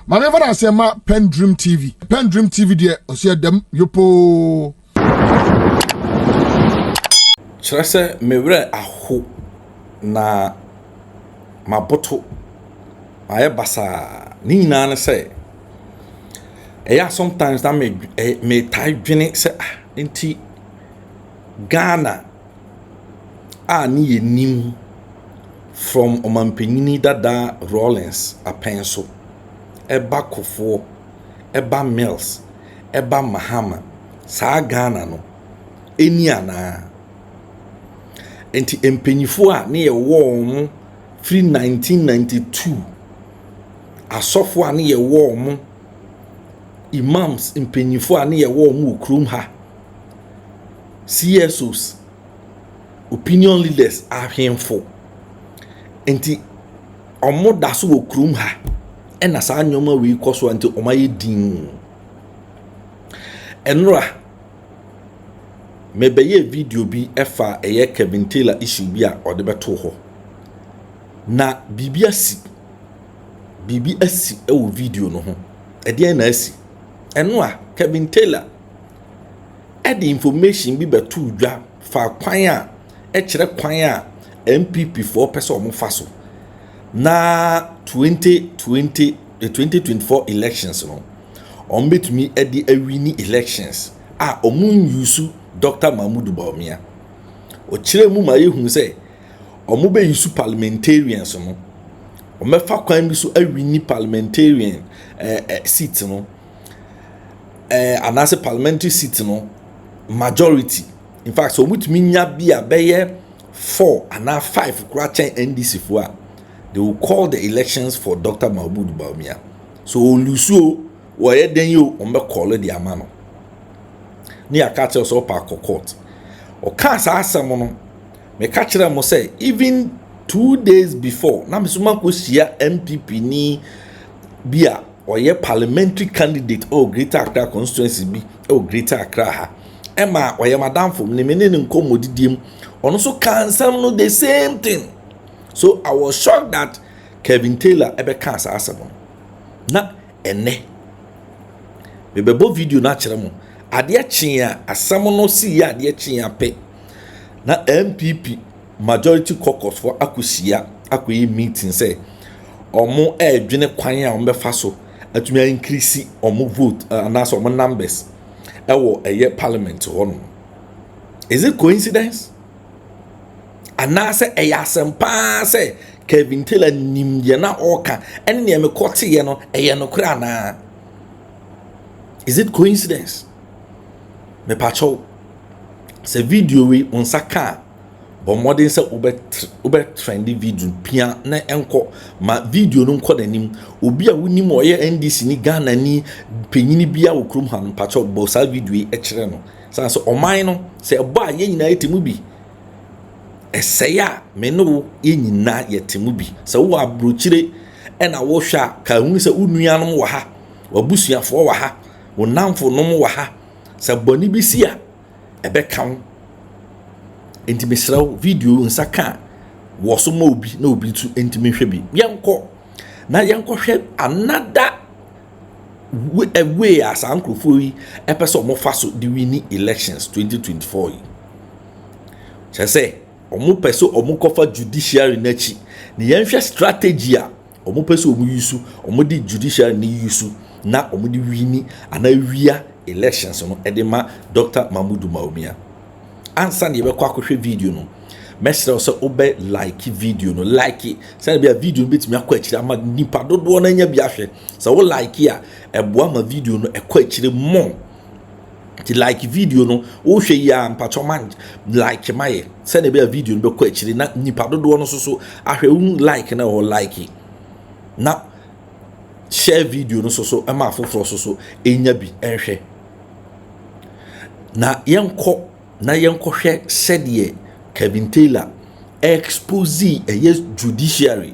My never I say ma PENDREAM TV. PENDREAM TV there. I see them yopo. Chrese mewre aho na maboto aye basa ni nyina ne say sometimes that me tie dwene say enti Ghana ni yenim from omampanyini dada Rollins apenso eba kofo eba Mills eba Mahama sa Ghana no eni ana enti empanyifo a ne ye wo free 1992 asofo a ne ye wo imams empanyifo a ne ye wo ukrum ha CSOs opinion leaders ahemfo enti omo daso ukrum ha ena sa nyoma we koso enti omaye din enra mebeye video bi efa eye Kevin Taylor issue bi a ode beto ho na bibi asi ewo video no ho ede na asi eno a Kevin Taylor the information bi beto dwa fa kwan a kire kwan a NPP for person omo faso na 2024 elections no on betumi edi awini elections a omun yusu Dr. Mahmoud Bawumia o kire mu ma yehun se omo be yusu parliamentarians no o mefa kwan bi so awini parliamentarian seat no anase parliamentary seat no majority. In fact, so mutumi nya bia beye 4 and 5 kura chen NDC fo a they will call the elections for Dr. Mahmoud Bawumia. So luso wo ye den yo o me call the amano ni akache so pa court o ka sa asem no me ka kire mo say even 2 days before na mesuma ko sia NPP ni bia o ye parliamentary candidate o Greater Accra constituency bi o Greater Accra ha Emma or your madam from the meaning commodidium on also cancel no the same thing. So I was shocked that Kevin Taylor ebe cancer asabon. Na ene. Bebo video na chiramo. Ade chia asamo no si ya ade chia pe. Na NPP majority caucus for akusia akoyi meeting say omo dwene kwan a ombe fa so atumi increase omo vote and so omo numbers. Parliament on. Is it coincidence? And now say a yasempa say Kevin Taylor nim ye na oka and near me koti ye no krana. Is it coincidence? Me pacho se video we on saka but modern say ube trendy video pia na enko ma video no nko danim obi a wonim oye NDC ni Ghana ni penyini bia okrum han pacho bo sa video e kire no san so oman no se ba ye nyina yetimu bi eseya me no ye nyina yetimu bi se wo abrochire e na wo hwa ka hu se unuanom wo ha wabusuafo wo ha wo namfo nom wo ha se boni bi sia ebe kan enti mesraw video nsaka wo so ma obi na obi tu enti mehwe bi yanko na yanko hwe another way as ankrofo yi epeso mo faso the winning elections 2024 yi say omo peso omo kofa judiciary na chi ni yanhwe strategy a omo peso omo yusu omo di judiciary ni yusu na omo di winning ana wia elections no edema Dr. Mahmoud Bawumia ansa ne be kwa kohwe video no mesra so obe like video no like say be video betimi akwa akire ama nipa dodo na nya bi ahwe so wo like a eboa ma video no ekwa akire mo ti like video no wo hwe ya mpacho man like maye say ne be video no be kwa akire na nipa dodo no so ahwe un like na wo like na share video no so ema afoforo so enya bi enhwe na yenkohwe said Kevin Taylor expose judiciary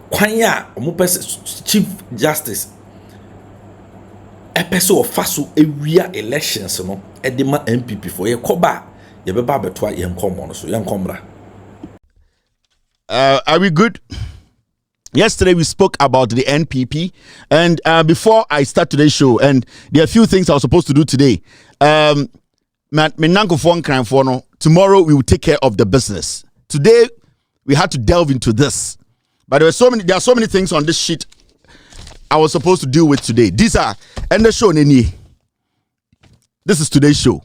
kwanya omo chief justice epeso ofaso ewia elections no edema NPP for ye koba ye beba betwa ye nkomo no so ye nkomra. Are we good? Yesterday we spoke about the NPP, and before I start today's show, and there are a few things I was supposed to do today. Tomorrow we will take care of the business. Today we had to delve into this, but there are so many things on this sheet I was supposed to deal with today. These are and the show Nini. This is today's show.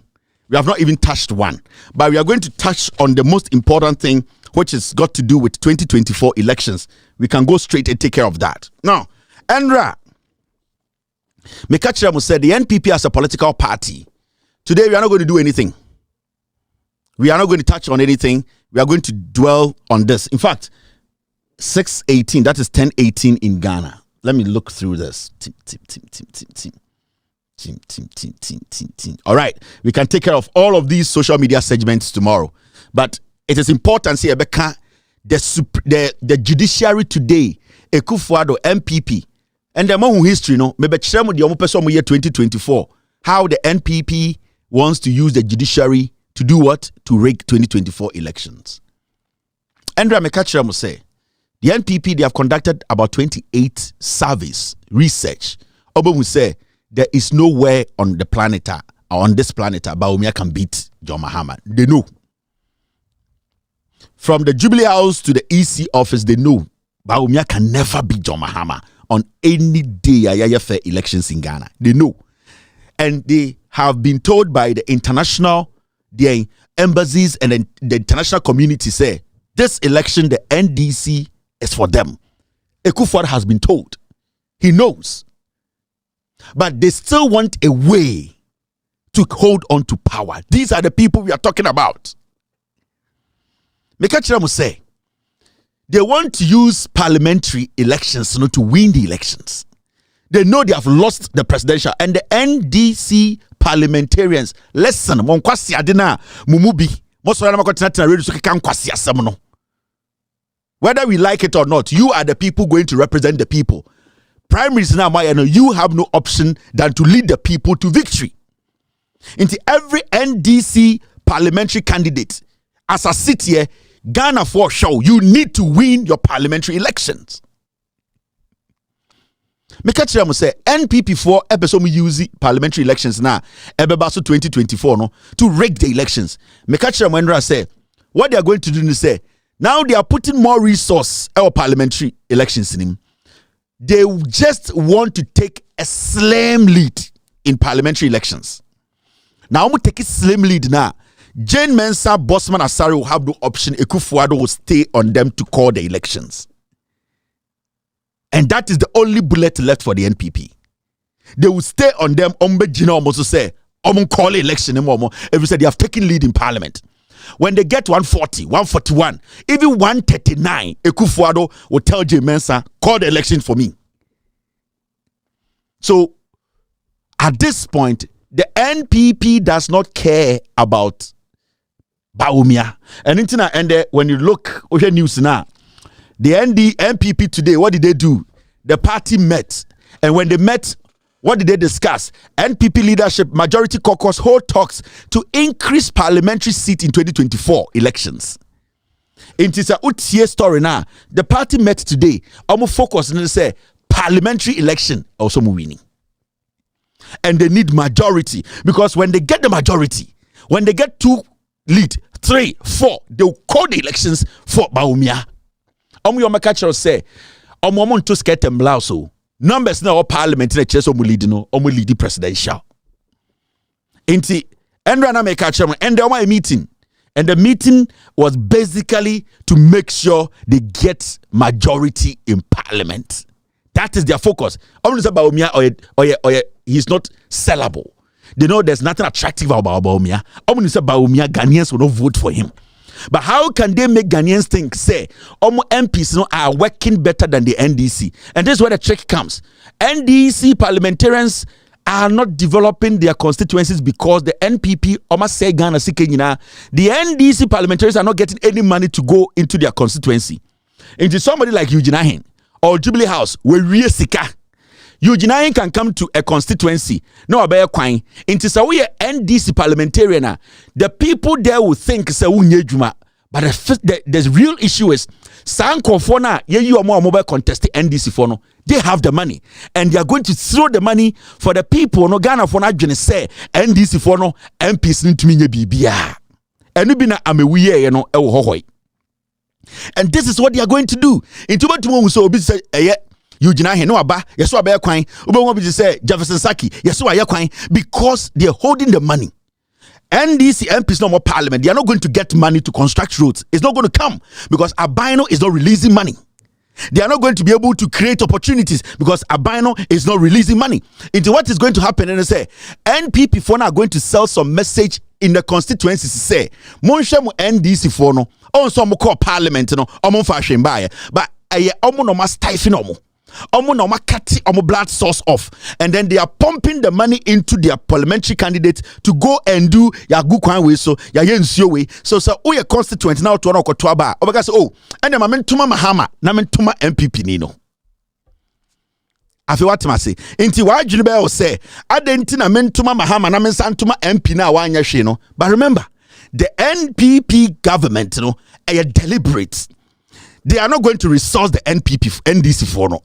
We have not even touched one, but we are going to touch on the most important thing, which has got to do with 2024 elections. We can go straight and take care of that. Now, Andra, Mekachiramu said the NPP as a political party, today we are not going to do anything. We are not going to touch on anything. We are going to dwell on this. In fact, 6:18, that is 10:18 in Ghana. Let me look through this. Team. All right, we can take care of all of these social media segments tomorrow. But it is important here, Becca, the judiciary today, Ekufuado, NPP, and the more history, no, maybe the year 2024, how the NPP wants to use the judiciary to do what? To rig 2024 elections. Andrea Mekachiramu say, the NPP, they have conducted about 28 surveys, research. Obo say, there is nowhere on the planet, or on this planet, Bawumia can beat John Mahama. They know. From the Jubilee House to the EC office, they know Bawumia can never beat John Mahama on any day fair elections in Ghana. They know. And they have been told by the international, the embassies and the international community say, this election, the NDC is for them. Ekufuor has been told. He knows. But they still want a way to hold on to power. These are the people we are talking about. Mekachiramu say, they want to use parliamentary elections to win the elections. They know they have lost the presidential, and the NDC parliamentarians, listen, monkwasi adina mumubi, whether we like it or not, you are the people going to represent the people. Primaries now, you have no option than to lead the people to victory. Into every NDC parliamentary candidate, as a city here, Ghana for show, you need to win your parliamentary elections. Mekachiramu say NPP for episode use parliamentary elections now, ebebaso 2024 no to rig the elections. Mekachiramu Endra say what they are going to do is say now they are putting more resource our parliamentary elections in him. They just want to take a slim lead in parliamentary elections. Now, I'm going to take a slim lead now. Jane Mensah, Bosman Asari will have no option. Ekufuado will stay on them to call the elections. And that is the only bullet left for the NPP. They will stay on them. Ombe Gina almost say, call election. Every said they have taken lead in parliament. When they get 140, 141, even 139, Ekufuado will tell Jane Mensah, call the election for me. So, at this point, the NPP does not care about Bawumia. And when you look at the news now, the NPP today, what did they do? The party met. And when they met, what did they discuss? NPP leadership, majority caucus, hold talks to increase parliamentary seat in 2024 elections. It is a UTS story now. The party met today. I'm focused on say parliamentary election also winning. And they need majority because when they get the majority, when they get 2 lead, 3, 4, they'll call the elections for Bawumia. Yomakacho say, to skate them so. Numbers now parliament in the chess lead presidential. Inti Endra make and there was a meeting. And the meeting was basically to make sure they get majority in parliament. That is their focus. Bawumia or he's not sellable. They know there's nothing attractive about Bawumia. Bawumia, Ghanaians will not vote for him. But how can they make Ghanaians think, say, MPs are working better than the NDC? And this is where the trick comes. NDC parliamentarians are not developing their constituencies because the NPP, say Ghana, the NDC parliamentarians are not getting any money to go into their constituency. Into somebody like Eugene or Jubilee House, where we sika. Eugene can come to a constituency. No, about quine. Into so we NDC parliamentarian. The people there will think say unye juma. But the real issue is Sanko for now, you are more mobile contest NDC for no. They have the money and they are going to throw the money for the people. No Ghana for not say NDC for no MPs need to mean BBA. And we be na amewiye you know hohoi. And this is what they are going to do. Into what tomorrow so be say you jina he no aba yeso aba kwan obe won be say Jefferson Saki yeso aye kwan because they are holding the money. NDC MPs no more parliament. They are not going to get money to construct roads. It's not going to come because Abino is not releasing money. They are not going to be able to create opportunities because Abino is not releasing money. Into what is going to happen and say NPP for now are going to sell some message in the constituencies say Monshemu NDC for no on some call parliament no omo fashion buy but omo no must stifle omo. Omo no cutting omo blood source off, and then they are pumping the money into their parliamentary candidates to go and do ya good kwan way so ya yensio way so your constituent now to okoto aba obeka say oh and the mamentuma mahama na mentuma MPP ni no afi what ma say enti wa adwene be o say adenti na mentuma mahama na mensantuma MP na wanya hwe no. But remember the NPP government no are deliberate. They are not going to resource the NDC for no.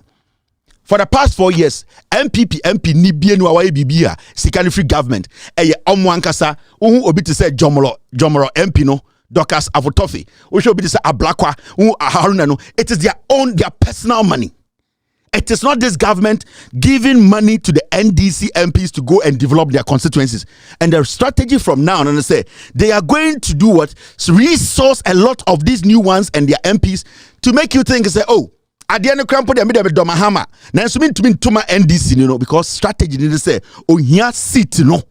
For the past 4 years, MP ni bienu awaye bibia sikani-free government. Eye omwankasa obi te say jomoro MP no Dorcas Avotofi. Obi te say Ablakwa Haruna no. It is their personal money. It is not this government giving money to the NDC MPs to go and develop their constituencies. And their strategy from now on, and say they are going to do what? Resource a lot of these new ones and their MPs to make you think and say, oh, at the end of Crampo, they made a domahama. Now, so mean to mean Tuma NDC, you know, because strategy need to say, oh, here seat, no.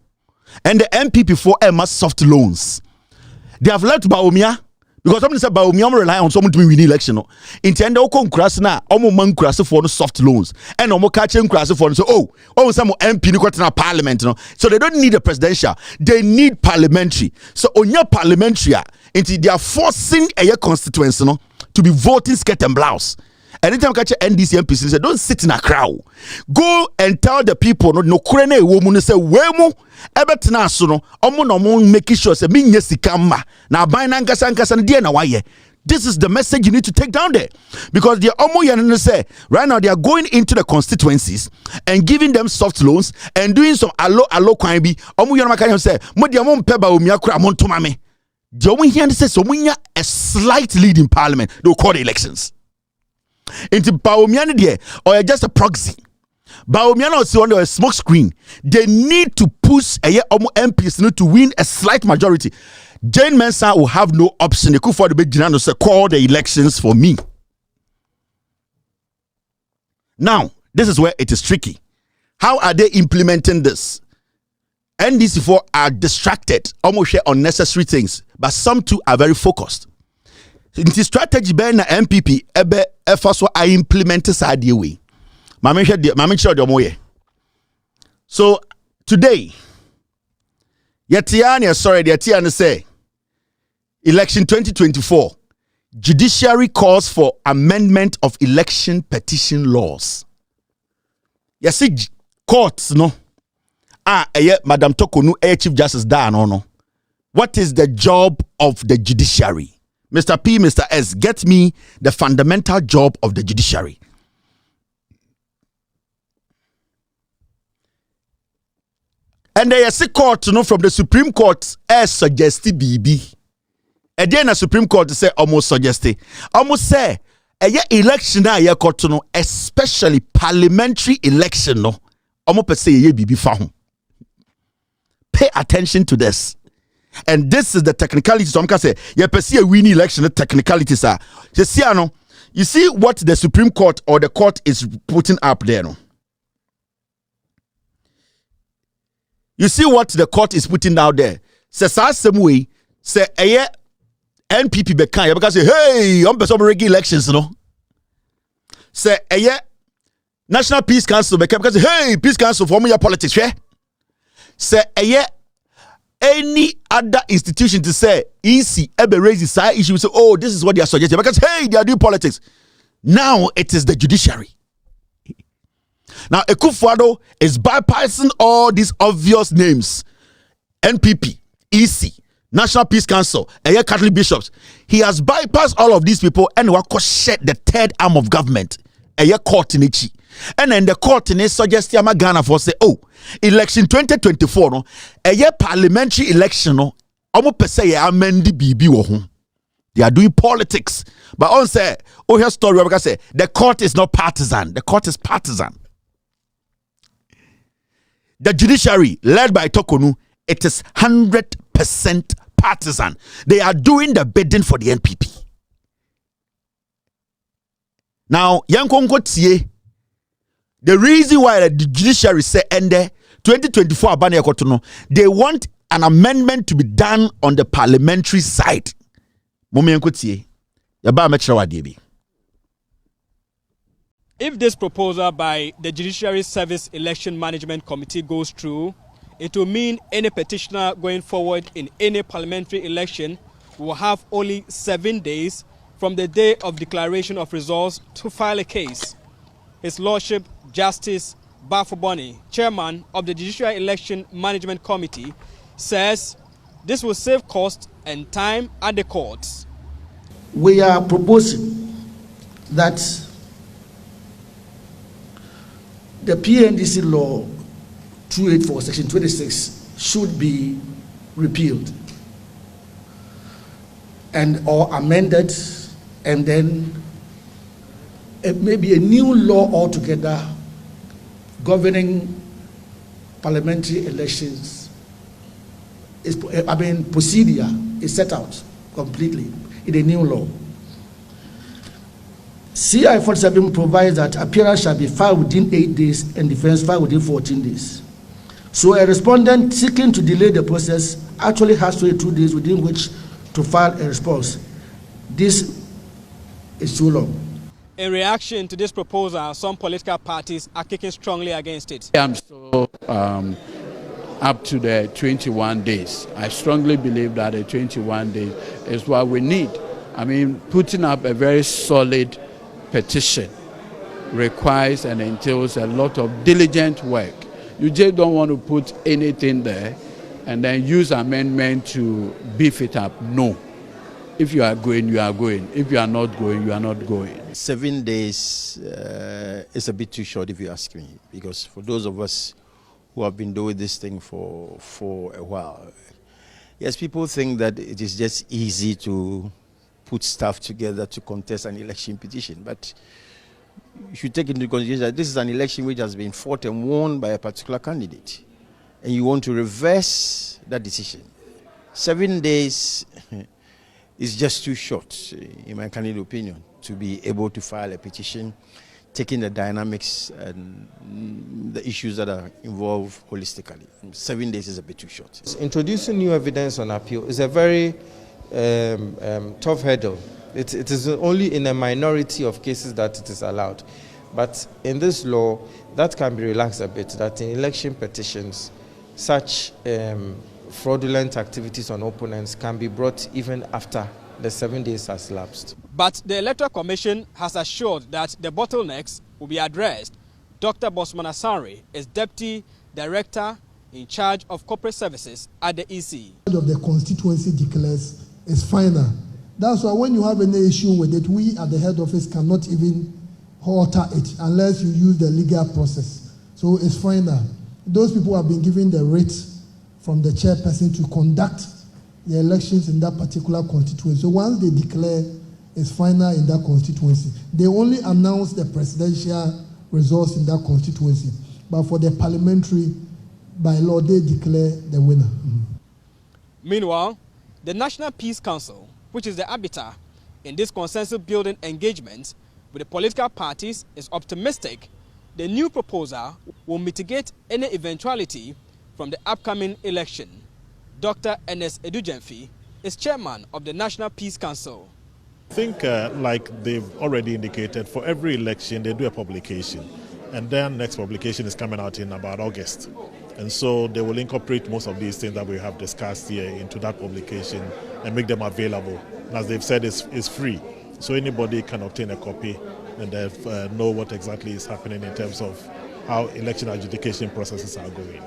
And the MPP for must soft loans. They have left Bawumia. Because somebody said Bawumia rely on someone to win election. No, intend to come crash now. Omo man crash for no soft loans, and omo catching crash for so some MP ni kwatena parliament. No, so they don't need a presidential. They need parliamentary. So on your parliamentary, they are forcing a constituency no to be voting skirt and blouse. Anytime catch NDC MPs, say don't sit in a crowd. Go and tell the people no kurene woman say wemu ebetena so no omo no mo making sure say me nyesikama na ban na nkasa na die na waye. This is the message you need to take down there, because the omo yan say right now they are going into the constituencies and giving them soft loans and doing some allo kwan bi omo yan maka say mo de mo mpe Bawumia kura mo ntoma me. The omo yan say so munya a slight lead in parliament, they will call the elections. Into Bawumia there or just a proxy. Bawumia is on a smoke screen. They need to push MPs to win a slight majority. Jane Mensah will have no option. They could for the big to say call the elections for me. Now, this is where it is tricky. How are they implementing this? NDC4 are distracted, almost share unnecessary things, but some too are very focused. In the strategy by the MPP, first I implemented side way. So today, Yetiana say election 2024, Judiciary calls for amendment of election petition laws. You see, courts no. Madam Tokonu, Chief Justice da no. What is the job of the judiciary? Mr. P, Mr. S, get me the fundamental job of the judiciary. And there is a court, from the Supreme Court, as suggested BB. And then the Supreme Court say almost suggested. Almost say, election na court especially parliamentary election no. Almost per se BB found. Pay attention to this. And this is the technicalities. So I'm going to say, you perceive a winning election, the technicalities are. You see what the Supreme Court or the court is putting up there. No? You see what the court is putting out there. Say, some way, say, NPP bekan, because say, hey, I'm some regular elections, Say, National Peace Council bekan, because hey, Peace Council for your politics, yeah? Say, any other institution to say easy ever raise the side issue, say, oh, this is what they are suggesting, because hey, they are doing politics. Now it is the judiciary. Now Akufo-Addo is bypassing all these obvious names: NPP, EC, National Peace Council, Catholic bishops. He has bypassed all of these people and shed the third arm of government, court in Ichi. And then the court in suggest Ghana for say, oh, election 2024, no, parliamentary election, no, almost per se, amend BB wo ho. They are doing politics. But on say, oh, here story, because say the court is not partisan, the court is partisan. The judiciary, led by Tokonu, it is 100% partisan. They are doing the bidding for the NPP. Now, Yankongo Tie, the reason why the judiciary say ende 2024 Abane Kotono, they want an amendment to be done on the parliamentary side. Momi Yanko Tie, Yaba Metra Wadebi. If this proposal by the Judiciary Service Election Management Committee goes through, it will mean any petitioner going forward in any parliamentary election will have only 7 days from the day of declaration of results to file a case. His Lordship Justice Bafoboni, chairman of the Judiciary Election Management Committee, says this will save cost and time at the courts. We are proposing that the PNDC law 284 section 26 should be repealed and or amended, and then maybe a new law altogether governing parliamentary elections procedure is set out completely in a new law. CI 47 provides that appearance shall be filed within 8 days and defense filed within 14 days. So a respondent seeking to delay the process actually has 22 days within which to file a response. This is too long. In reaction to this proposal, some political parties are kicking strongly against it. I'm still up to the 21 days. I strongly believe that the 21 days is what we need. I mean, putting up a very solid petition requires and entails a lot of diligent work. You just don't want to put anything there and then use amendment to beef it up. No. If you are going, you are going. If you are not going, you are not going. 7 days is a bit too short if you ask me, because for those of us who have been doing this thing for a while, yes, people think that it is just easy to put stuff together to contest an election petition, but you should take into consideration that this is an election which has been fought and won by a particular candidate, and you want to reverse that decision. 7 days is just too short, in my candid opinion, to be able to file a petition, taking the dynamics and the issues that are involved holistically. 7 days is a bit too short. Introducing new evidence on appeal is a very tough hurdle. It is only in a minority of cases that it is allowed. But in this law, that can be relaxed a bit, that in election petitions, such fraudulent activities on opponents can be brought even after the 7 days has lapsed. But the Electoral Commission has assured that the bottlenecks will be addressed. Dr. Bosman Asari is Deputy Director in charge of corporate services at the EC. Of the constituency declares is final. That's why when you have any issue with it, we at the head office cannot even alter it unless you use the legal process. So it's final. Those people have been given the writ from the chairperson to conduct the elections in that particular constituency. So once they declare it's final in that constituency, they only announce the presidential results in that constituency. But for the parliamentary, by law, they declare the winner. Meanwhile, the National Peace Council, which is the arbiter in this consensus building engagement with the political parties, is optimistic the new proposal will mitigate any eventuality from the upcoming election. Dr. Ernest Edujemfi is chairman of the National Peace Council. I think, like they've already indicated, for every election they do a publication, and then next publication is coming out in about August. And so they will incorporate most of these things that we have discussed here into that publication and make them available. And as they've said, it's free, so anybody can obtain a copy and they know what exactly is happening in terms of how election adjudication processes are going.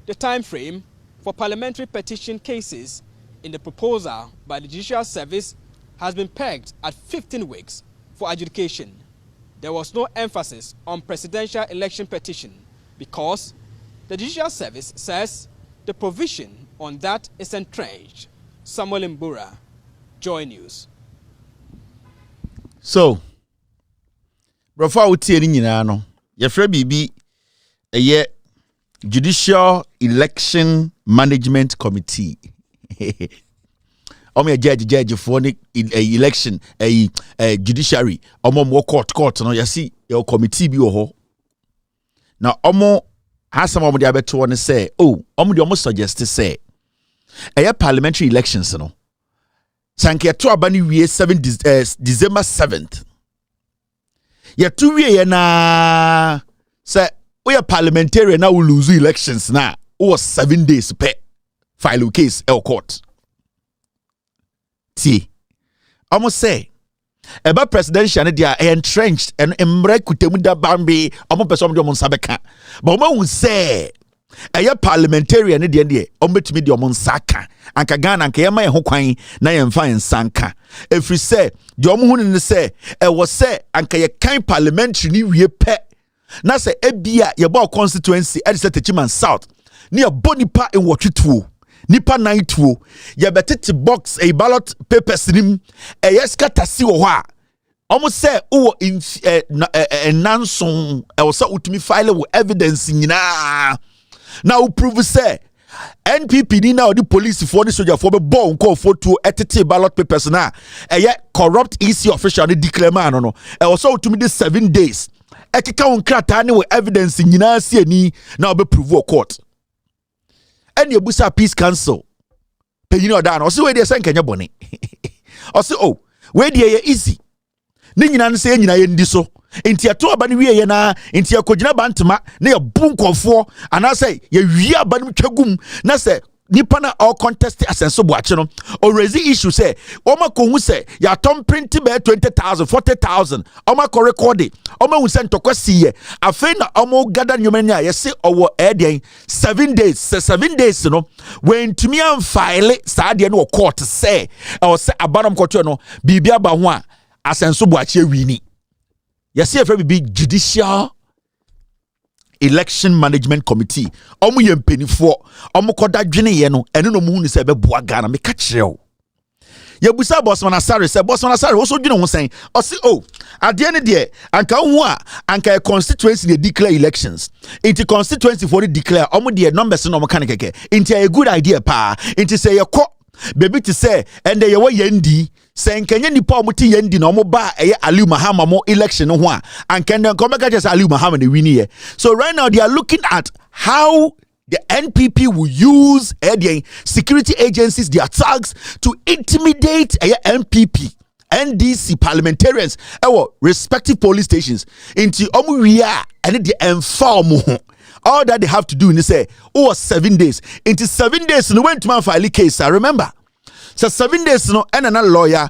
The time frame for parliamentary petition cases in the proposal by the Judicial Service has been pegged at 15 weeks for adjudication. There was no emphasis on presidential election petition because the Judicial Service says the provision on that is entrenched. Samuel Mbura, Joy News. So, Rafa utie ni nyina no, yefre bibi eye Judicial Election Management Committee. Omo judge for the election judiciary omo court no yasi your committee bi wo ho. Na omo hasam omo de abeto ne say omo de omo suggest say parliamentary elections no sanke to abani wie 7 December 7th. Ya tu wie na say we parliamentarian now lose elections na o 7 days per file a case court. See, almost say about presidential they are entrenched and emrekutamuda bambi almost person de monsabeka. But when we say a parliamentarian de de ombetumi de monsaka anka Ghana anka yema ho kwan na yemfa nsanka. If we say de omo hu say e was say anka ye kan parliamentary ni wie pe na say ebia ye ba constituency e say Techiman South ni e bonipa en wotwetuo nipa naituo ya betete box a ballot papers nim scatter si wo ha almost say o in nanson e wo say utumi file wo evidence nyina na wo prove say NPP ni na the police for the soldier for be born call for to etete ballot papers na corrupt EC official ni declare man no e wo say utumi this 7 days ekeka won krata ni wo evidence nyina si ani na be prove wo court. And your busa peace council. Pay you know that. Also, where they send Kenya Bonnie. Also, oh, where they easy. Nina say in Yendiso. Intia to abani we na intia kojina bantama na your boom for and I say ye banu chagum na say nipana all contest asenso boache no or raise issue say oma ko hu say ya tom print be 20,000 40,000 oma ko record it oma hu say ntokwa ye afen na oma gather nyumanya ye say owo 7 days 7 days no when to me am file sa de no court say or say abanom koto no bibia ba ho a asenso boache wini ye say every big Judicial Election Management Committee omu ye mpenifo omu koda dwene ye no ene no mu hu ni se be boa Ghana me ka kire ye busa Bosman Asare se Bosman Asare wo so dwene ho sen o se o ade ne de anka hu a anka a constituency dey declare elections into constituency for the declare omu de numbers no omu kan keke into a good idea pa into say ye ko baby to say and ye wo yendi say nkanye nipa omuti yendi na omo ba Aliu Mahama mo election no ho a ankende komeka just Aliu Mahama na win here. So right now they are looking at how the NPP will use security agencies, their thugs to intimidate NPP NDC parliamentarians our respective police stations into omuria and the inform all that they have to do is say 7 days into 7 days no went to file a case. I remember so 7 days no and another lawyer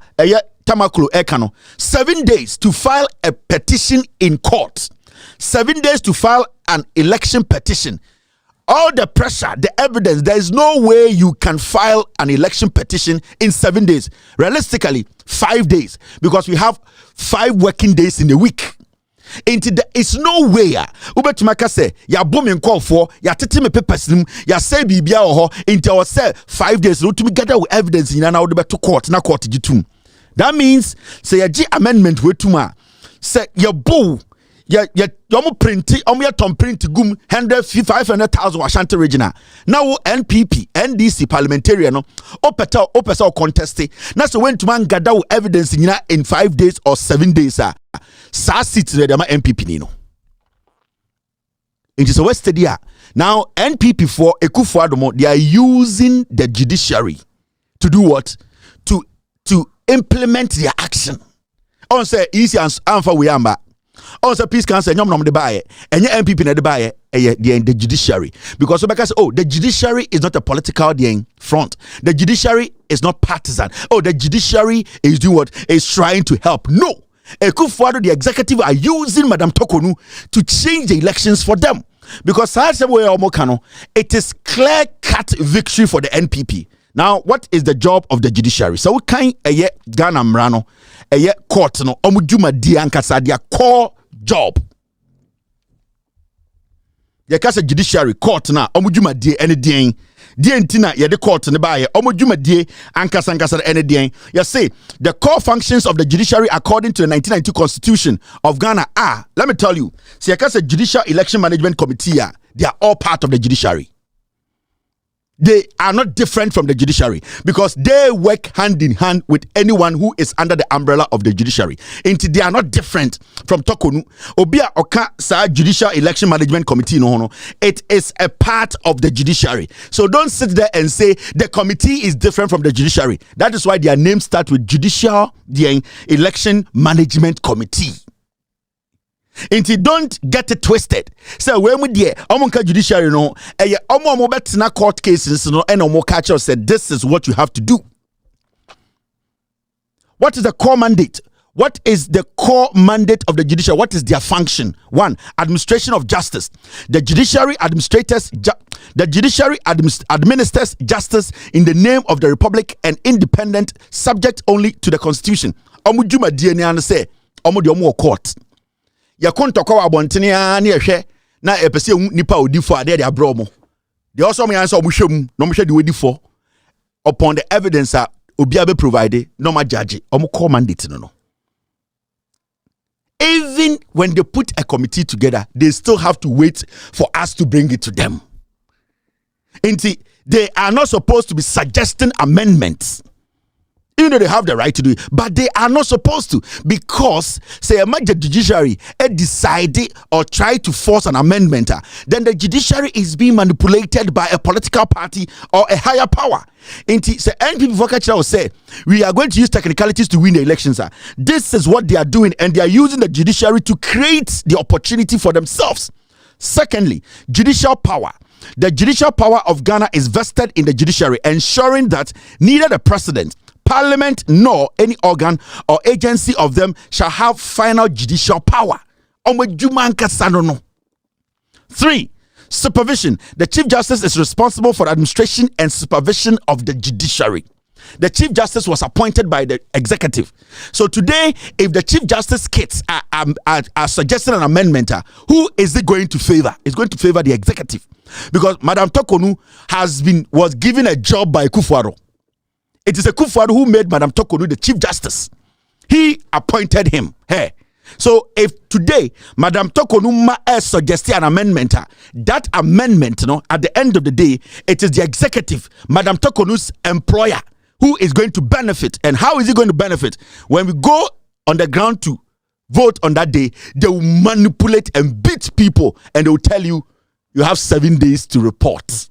Tamaklo Ekano 7 days to file a petition in court, 7 days to file an election petition. All the pressure, the evidence, there is no way you can file an election petition in 7 days. Realistically 5 days because we have 5 working days in a week. Into the it's no way ubetumaka say ya booming call for ya tete me papers nim ya say bibia ho into our say 5 days no to me gather with evidence in na to court na court gitum. That means say ya G amendment we tuma say ya bo ya omo print omo ya tom print gum 500,000 Ashanti regional now NPP NDC parliamentarian no opesa contest na so when to man gather with evidence in 5 days or 7 days sa seats the NPP ni no it is a west there now NPP for Ekufuadomo they are using the judiciary to do what to implement their action on say easy answer we amba on say peace council nyom nom de bae enye NPP na de bae the judiciary because because the judiciary is not a political front, the judiciary is not partisan, the judiciary is doing what is trying to help. No, Ekufuado the executive are using Madam Tokonu to change the elections for them because it is clear cut victory for the NPP. Now, what is the job of the judiciary? So we can Ghana Mrano, court no omuduma di ankasa their core job. Ye kasa judiciary court na omuduma di any dien. Dien tina ye de court ne ba ye omuduma di ankasa any dien. You say the core functions of the judiciary according to the 1992 Constitution of Ghana are, let me tell you, say kasa Judicial Election Management Committee, they are all part of the judiciary. They are not different from the judiciary because they work hand in hand with anyone who is under the umbrella of the judiciary. Indeed, they are not different from Tokonu. Obia Oka Sa Judicial Election Management Committee no. It is a part of the judiciary. So don't sit there and say the committee is different from the judiciary. That is why their names start with Judicial Election Management Committee. Inti don't get it twisted. So when we there, omonka judiciary no, omo betina court cases no, and omo catcher said this is what you have to do. What is the core mandate? What is the core mandate of the judiciary? What is their function? 1. Administration of justice. The judiciary administers justice in the name of the republic and independent, subject only to the constitution. Omo juma DNA say omo di omo court. Ya kontokwa abontene a na ehwe na epese nipa odifo ade de abro mo de also me answer omuhwem no mohwe de odifo upon the evidence a obi abe provide no ma judge omo call mandate no. Even when they put a committee together, they still have to wait for us to bring it to them. They are not supposed to be suggesting amendments. Even though they have the right to do it, but they are not supposed to, because say a major judiciary decided or try to force an amendment, then the judiciary is being manipulated by a political party or a higher power. Say NPP vocature will say we are going to use technicalities to win the elections. This is what they are doing, and they are using the judiciary to create the opportunity for themselves. Secondly, judicial power. The judicial power of Ghana is vested in the judiciary, ensuring that neither the president, Parliament, nor any organ or agency of them shall have final judicial power. 3. Supervision. The Chief Justice is responsible for the administration and supervision of the judiciary. The Chief Justice was appointed by the executive. So today, if the Chief Justice kits are suggesting an amendment, who is it going to favor? It's going to favor the executive, because Madam Tokonu was given a job by Kufuor. It is a Kufuor who made Madam Tokonu the Chief Justice. He appointed him. Hey. So if today Madam Tokonu suggested an amendment, that amendment, at the end of the day, it is the executive, Madam Tokonu's employer, who is going to benefit. And how is he going to benefit? When we go on the ground to vote on that day, they will manipulate and beat people, and they will tell you, you have 7 days to report.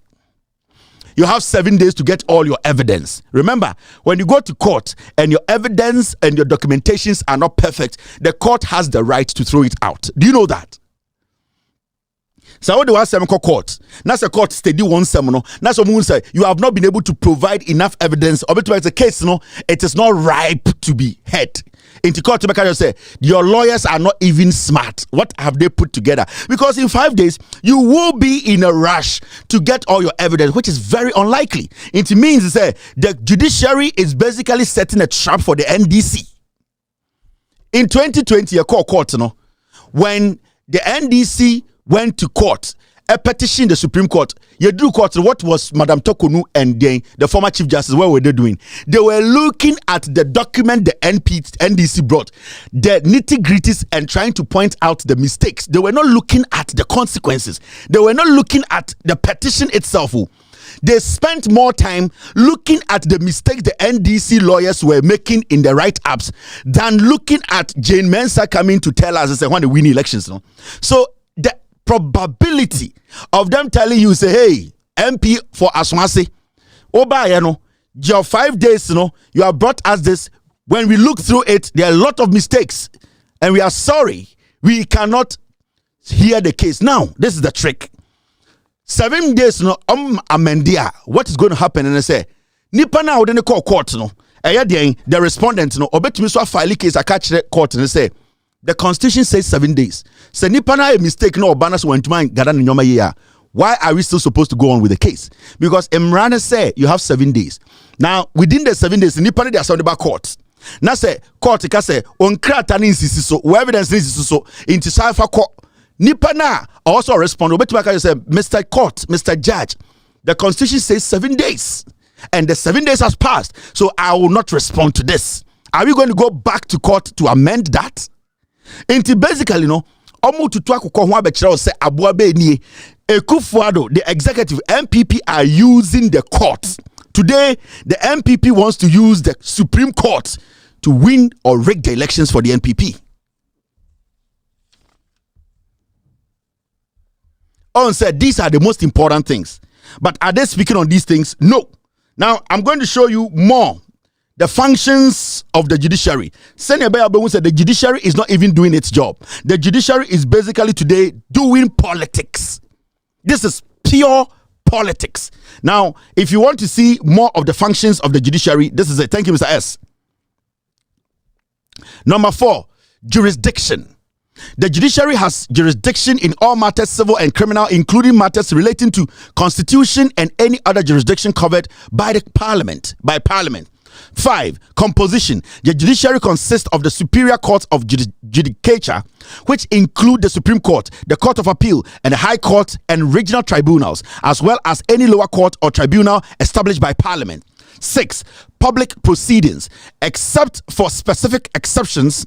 You have 7 days to get all your evidence. Remember, when you go to court and your evidence and your documentations are not perfect, the court has the right to throw it out. Do you know that? So what do I say? Court. That's a court steady one seminar. That's what we say. You have not been able to provide enough evidence. Or it's a case, it is not ripe to be heard. In the court, you say your lawyers are not even smart. What have they put together? Because in 5 days, you will be in a rush to get all your evidence, which is very unlikely. It means the judiciary is basically setting a trap for the NDC. In 2020, a court, when the NDC went to court, a petition the Supreme Court. You do court. What was Madam Tokonu and the former Chief Justice? What were they doing? They were looking at the document the NDC brought, the nitty-gritties, and trying to point out the mistakes. They were not looking at the consequences. They were not looking at the petition itself. They spent more time looking at the mistakes the NDC lawyers were making in the write-ups than looking at Jane Mensah coming to tell us when they win elections. So the probability of them telling you, say, hey, MP for Aswase, your 5 days, you have brought us this. When we look through it, there are a lot of mistakes, and we are sorry, we cannot hear the case. Now, this is the trick. 7 days, amendia. What is going to happen? And I say, nipa na wouldn't call court, the respondent, obetumi so file case I catch the court and say, the Constitution says 7 days. So nipa na a mistake no obanas went to mind gadan nyoma ye why are we still supposed to go on with the case? Because Imran say you have 7 days. Now, within the 7 days, they are sounded by court. Now say court ka say on krata ni insisi so evidence ni insisi so into cipher court nipa na also respond obetuma say Mr. Court, Mr. Judge, the constitution says 7 days and the 7 days has passed, so I will not respond to this. Are we going to go back to court to amend that? Into basically omu tutu akoko ho abekira say aboa be nie Ekufuado, the executive NPP are using the court. Today, the NPP wants to use the Supreme Court to win or rig the elections for the NPP. On said these are the most important things. But are they speaking on these things? No. Now, I'm going to show you more. The functions of the judiciary. Senator Bayabu said the judiciary is not even doing its job. The judiciary is basically today doing politics. This is pure politics. Now, if you want to see more of the functions of the judiciary, this is it. Thank you, Mr. S. Number 4, jurisdiction. The judiciary has jurisdiction in all matters, civil and criminal, including matters relating to constitution and any other jurisdiction covered by the parliament. 5, composition. The judiciary consists of the superior courts of judicature, which include the Supreme Court, the Court of Appeal, and the High Court and regional tribunals, as well as any lower court or tribunal established by Parliament. 6, public proceedings. Except for specific exceptions,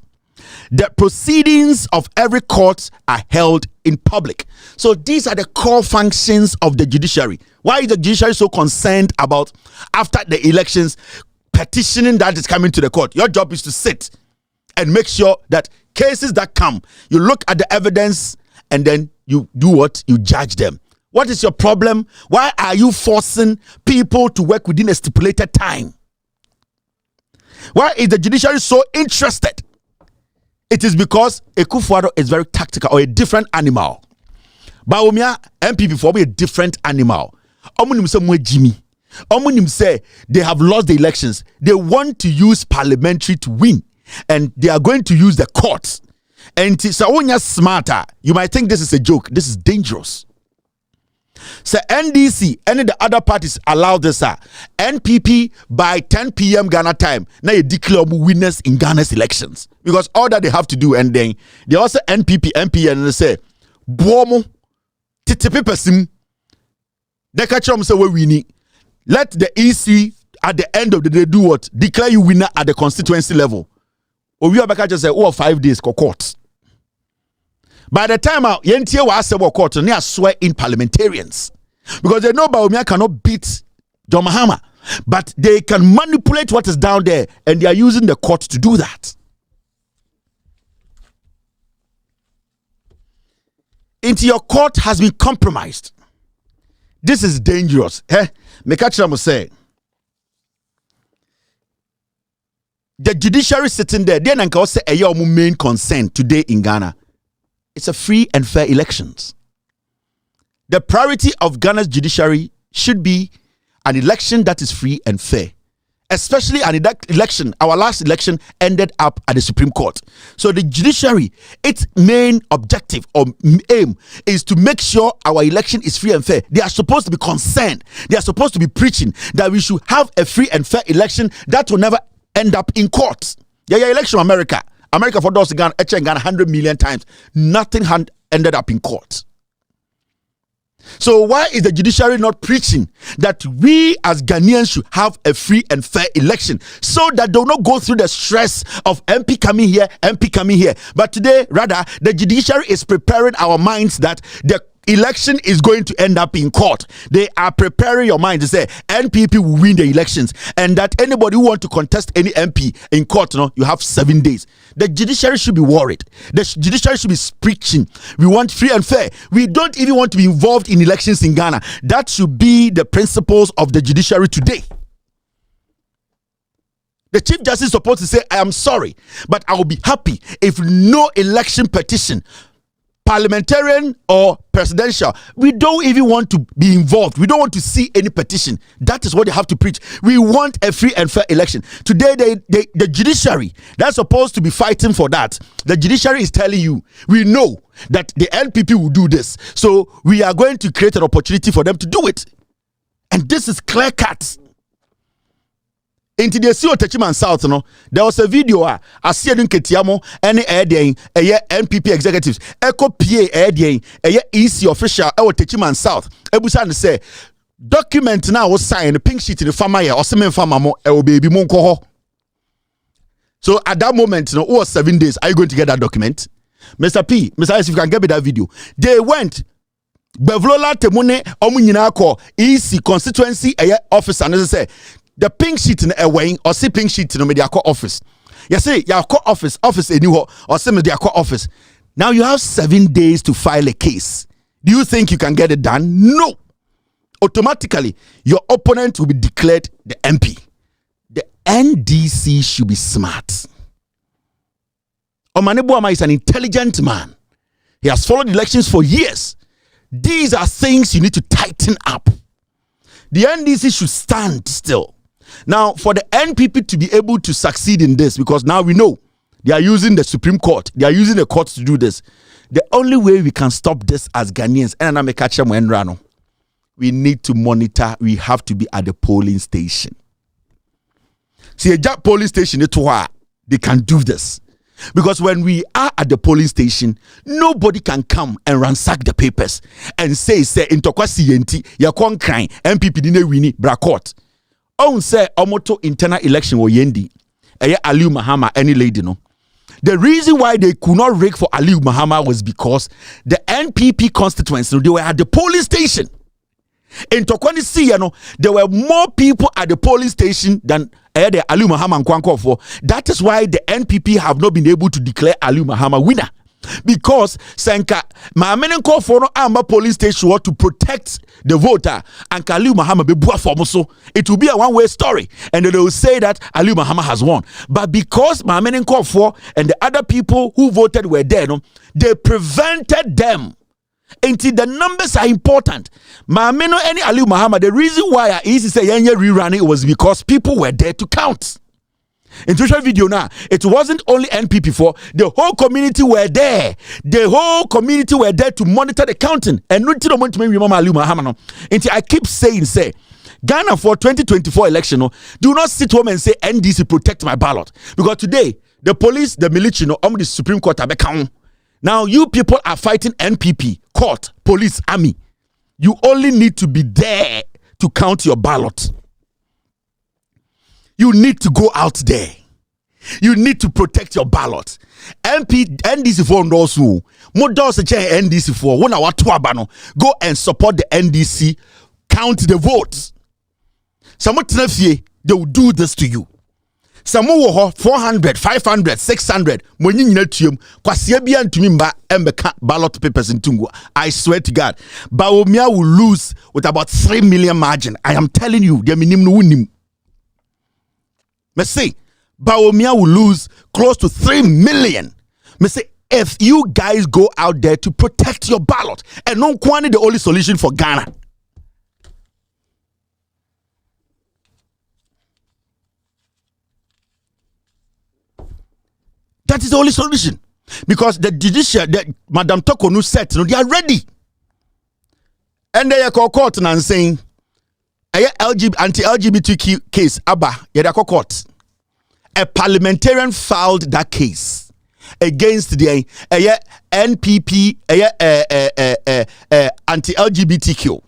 the proceedings of every court are held in public. So these are the core functions of the judiciary. Why is the judiciary so concerned about, after the elections, petitioning that is coming to the court? Your job is to sit and make sure that cases that come, you look at the evidence and then you do what? You judge them. What is your problem? Why are you forcing people to work within a stipulated time? Why is the judiciary so interested? It is because Ekufuado is very tactical, or a different animal. Bawumia, NPP for a different animal. Omunim say they have lost the elections. They want to use parliamentary to win, and they are going to use the courts. And so when you're smarter, you might think this is a joke. This is dangerous. So NDC, any of the other parties allow this. NPP by 10 p.m. Ghana time, now you declare winners in Ghana's elections, because all that they have to do, and then they also NPP, MP, and they say, "Buomo, titipe pesim." They catch them say we winning. Let the EC at the end of the day do what? Declare you winner at the constituency level. Or we are just say, 5 days court. By the time out, yentie wa ase court, they are swear in parliamentarians, because they know Bawumia cannot beat John Mahama, but they can manipulate what is down there, and they are using the court to do that. Into your court has been compromised. This is dangerous. Mekachira say the judiciary sitting there, then and say a main concern today in Ghana. It's a free and fair elections. The priority of Ghana's judiciary should be an election that is free and fair. Especially an election, our last election ended up at the Supreme Court. So the judiciary, its main objective or aim is to make sure our election is free and fair. They are supposed to be concerned. They are supposed to be preaching that we should have a free and fair election that will never end up in court. Yeah, election America for those in Ghana, 100 million times. Nothing ended up in court. So why is the judiciary not preaching that we as Ghanaians should have a free and fair election, so that they will not go through the stress of MP coming here, MP coming here? But today, rather, the judiciary is preparing our minds that the election is going to end up in court. They are preparing your mind to say NPP will win the elections, and that anybody who want to contest any MP in court, you have 7 days. The judiciary should be worried. The judiciary should be preaching, we want free and fair. We don't even want to be involved in elections in Ghana. That should be the principles of the judiciary today. The Chief Justice is supposed to say, I am sorry, but I will be happy if no election petition parliamentarian or presidential, we don't even want to be involved. We don't want to see any petition. That is what they have to preach. We want a free and fair election. Today, the judiciary, that's supposed to be fighting for that. The judiciary is telling you, we know that the NPP will do this. So we are going to create an opportunity for them to do it. And this is clear cut. Into the CEO Techiman South, no, there was a video I see in Ketiamo any airday NPP executives echo PA airday EC official Techiman South. Ebusan say document now was signed pink sheet in the farmer or semen farmer mo baby monko. So at that moment, no, over 7 days, are you going to get that document? Mr. P, Mr. S, if you can get me that video. They went Bevlola Temune Omunyinako EC constituency office and as I say the pink sheet in a way or see pink sheet in the media office. You say your court office anywhere or some media court office. Now you have 7 days to file a case. Do you think you can get it done? No. Automatically, your opponent will be declared the MP. The NDC should be smart. Omane Bawumia is an intelligent man. He has followed elections for years. These are things you need to tighten up. The NDC should stand still. Now, for the NPP to be able to succeed in this, because now we know they are using the Supreme Court, they are using the courts to do this. The only way we can stop this as Ghanaians, and I'm a catcher, we need to monitor. We have to be at the polling station. See, a polling station, they can do this. Because when we are at the polling station, nobody can come and ransack the papers and say intokwa CNT yakon crime MPP dine wini brakot. On say omoto internal election wo yendi. Aliu Mahama any lady no. The reason why they could not rig for Aliu Mahama was because the NPP constituents, they were at the polling station. In Tokwani Siyano, there were more people at the polling station than the Aliu Mahama Nkwankwo for. That is why the NPP have not been able to declare Aliu Mahama winner. Because Senka Maamenenko for no Amba polling station to protect the voter and Aliu Mahama be bua for so it will be a one-way story and they will say that Aliu Mahama has won. But because Maamenenko for and the other people who voted were there, no, they prevented them. Until the numbers are important. Maameno any Aliu Mahama, the reason why I easy say yenye rerun it was because people were there to count. In social video now, it wasn't only NPP for the whole community were there. The whole community were there to monitor the counting. And not to want to make Aliu Mahama. Until I keep saying, Ghana for 2024 election, no, do not sit home and say NDC protect my ballot. Because today, the police, the military, no, the Supreme Court are back. Now you people are fighting NPP, court, police, army. You only need to be there to count your ballot. You need to go out there. You need to protect your ballot. NDC for also. NDC for go and support the NDC. Count the votes. They will do this to you. Some 400, 500, 600. Ballot papers in Tungu. I swear to God, Bawumia will lose with about 3 million margin. I am telling you, the minimum winning. Me say, Bawumia will lose close to 3 million. Me say, if you guys go out there to protect your ballot, and no kwani the only solution for Ghana. That is the only solution. Because the judiciary, Madam Tokonu said, they are ready. And they are court and saying, anti-LGBTQ case, court. A parliamentarian filed that case against the NPP anti-LGBTQ.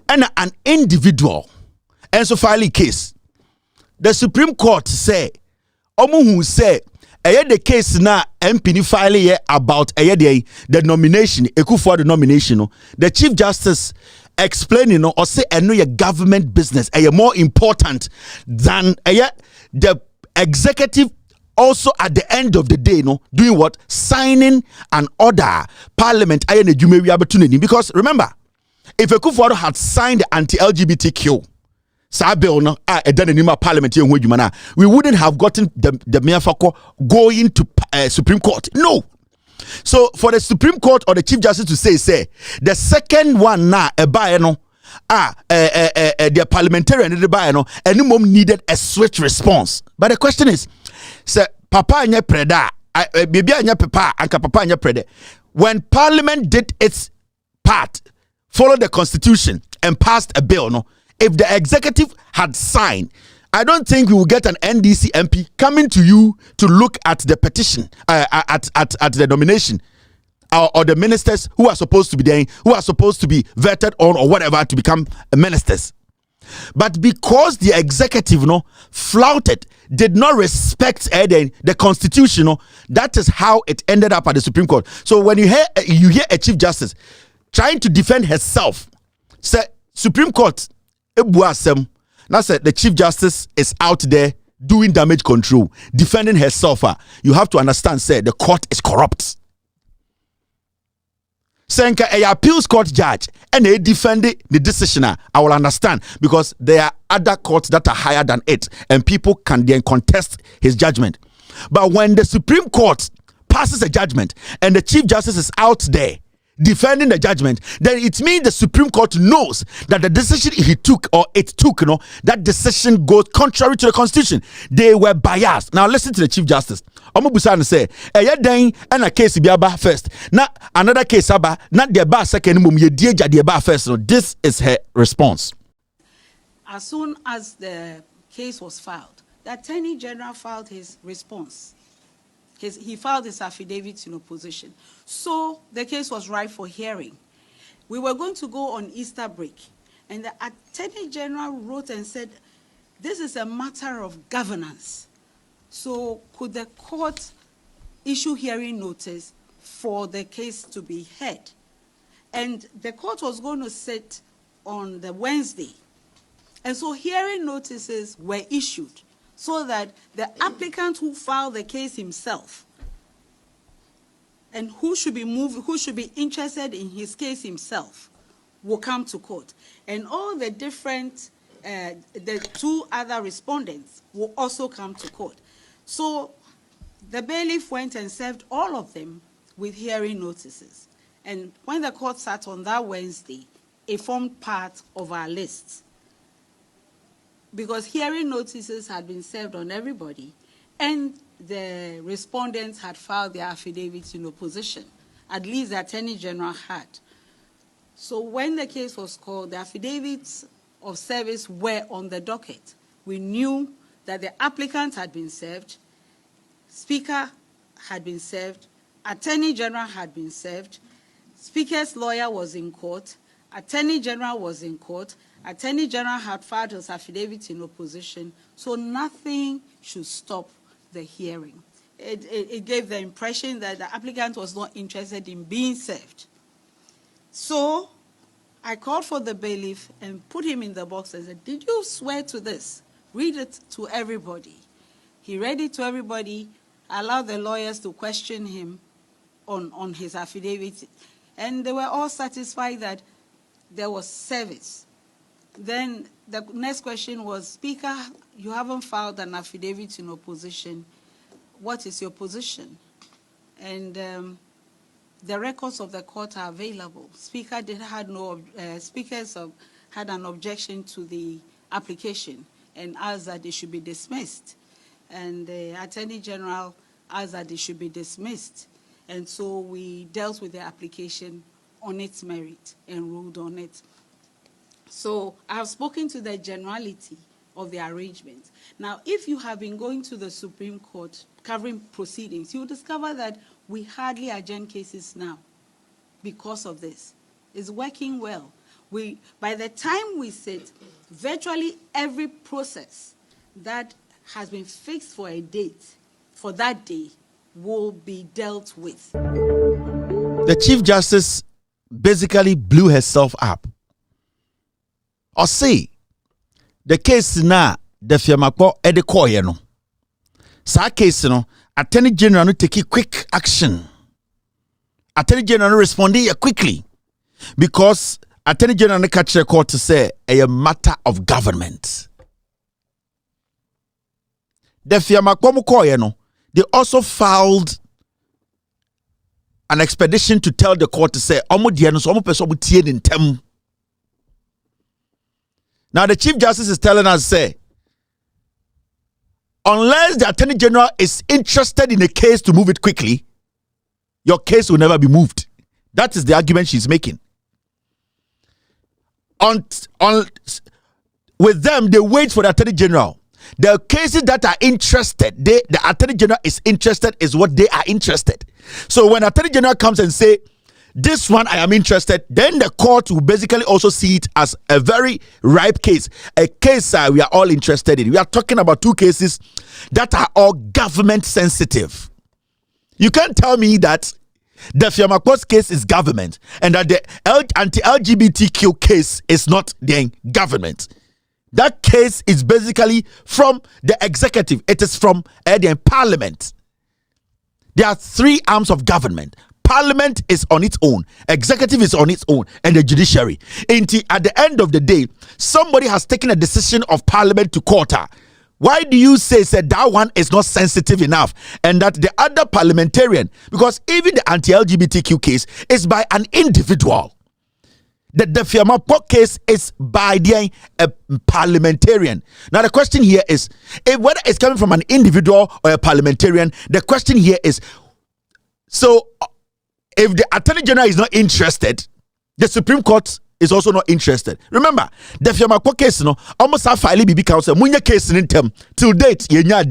And an individual, and so file a case. The Supreme Court say, who say, the case na MP file about the nomination, for the nomination. The Chief Justice explaining or say I know your government business more important than the executive. Also at the end of the day, doing what? Signing an order. Parliament because remember, if Ekufuor had signed the anti-LGBTQ parliament, we wouldn't have gotten the Miafako going to Supreme Court. No. So for the Supreme Court or the Chief Justice to say the second one now the parliamentarian any mom needed a swift response. But the question is, say papa anya preda, baby anya papa, anka papa anya preda. When Parliament did its part, followed the Constitution and passed a bill, no, if the executive had signed, I don't think we will get an NDC MP coming to you to look at the petition, at the nomination, or the ministers who are supposed to be there, who are supposed to be vetted on or whatever to become ministers. But because the executive, flouted, did not respect the Constitution, that is how it ended up at the Supreme Court. So when you hear a Chief Justice trying to defend herself, say Supreme Court, now said the Chief Justice is out there doing damage control, defending herself. You have to understand, say the court is corrupt. Saying a appeals court judge and they defend the decision, I will understand, because there are other courts that are higher than it and people can then contest his judgment. But when the Supreme Court passes a judgment and the Chief Justice is out there defending the judgment, then it means the Supreme Court knows that the decision he took or it took, that decision goes contrary to the Constitution. They were biased. Now listen to the Chief Justice. Omobusan say, and a case be aba first. Now another case aba, not the aba second mum ye dieja the aba first. So this is her response. As soon as the case was filed, the Attorney General filed his response. He filed his affidavit in opposition. So the case was ripe for hearing. We were going to go on Easter break, and the Attorney General wrote and said, this is a matter of governance. So could the court issue hearing notice for the case to be heard? And the court was going to sit on the Wednesday. And so hearing notices were issued, so that the applicant who filed the case himself and who should be interested in his case himself will come to court. And all the different, the two other respondents will also come to court. So the bailiff went and served all of them with hearing notices. And when the court sat on that Wednesday, it formed part of our list, because hearing notices had been served on everybody and the respondents had filed their affidavits in opposition. At least the Attorney General had. So when the case was called, the affidavits of service were on the docket. We knew that the applicant had been served, Speaker had been served, Attorney General had been served, Speaker's lawyer was in court, Attorney General was in court, Attorney General had filed his affidavit in opposition, so nothing should stop the hearing. It gave the impression that the applicant was not interested in being served. So I called for the bailiff and put him in the box and said, did you swear to this? Read it to everybody. He read it to everybody, allowed the lawyers to question him on his affidavit, and they were all satisfied that there was service. Then the next question was, Speaker, you haven't filed an affidavit in opposition. What is your position? And the records of the court are available. Speakers had an objection to the application and asked that they should be dismissed. And the Attorney General asked that they should be dismissed. And so we dealt with the application on its merit and ruled on it. So I have spoken to the generality of the arrangement. Now, if you have been going to the Supreme Court covering proceedings, you will discover that we hardly adjourn cases now because of this. It's working well. By the time we sit, virtually every process that has been fixed for a date, for that day, will be dealt with. The Chief Justice basically blew herself up. Or say, the case na the fiamakpo ede koye no. Sa case no, Attorney General no take quick action. Attorney General no respond quickly, because Attorney General no catch the court to say a matter of government. The fiamakpo mo koye no, they also filed an expedition to tell the court to say, now the Chief Justice is telling us, say, unless the Attorney General is interested in a case to move it quickly, your case will never be moved. That is the argument she's making. With them, they wait for the Attorney General. The cases that are interested, the Attorney General is interested is what they are interested. So when Attorney General comes and say, this one I am interested, then the court will basically also see it as a very ripe case, a case we are all interested in. We are talking about two cases that are all government sensitive. You can't tell me that the Fiamakos case is government and that the anti-LGBTQ case is not the government. That case is basically from the executive. It is from the parliament. There are three arms of government. Parliament is on its own, executive is on its own, and the judiciary. At the end of the day, somebody has taken a decision of parliament to court. Why do you say that one is not sensitive enough and that the other parliamentarian, because even the anti-LGBTQ case is by an individual. The Fiamakos case is by a parliamentarian. Now the question here is, whether it's coming from an individual or a parliamentarian, the question here is, so if the Attorney General is not interested, the Supreme Court is also not interested. Remember, the Fiamakos case, almost have filed BB Council. Munya case in term till date, yenya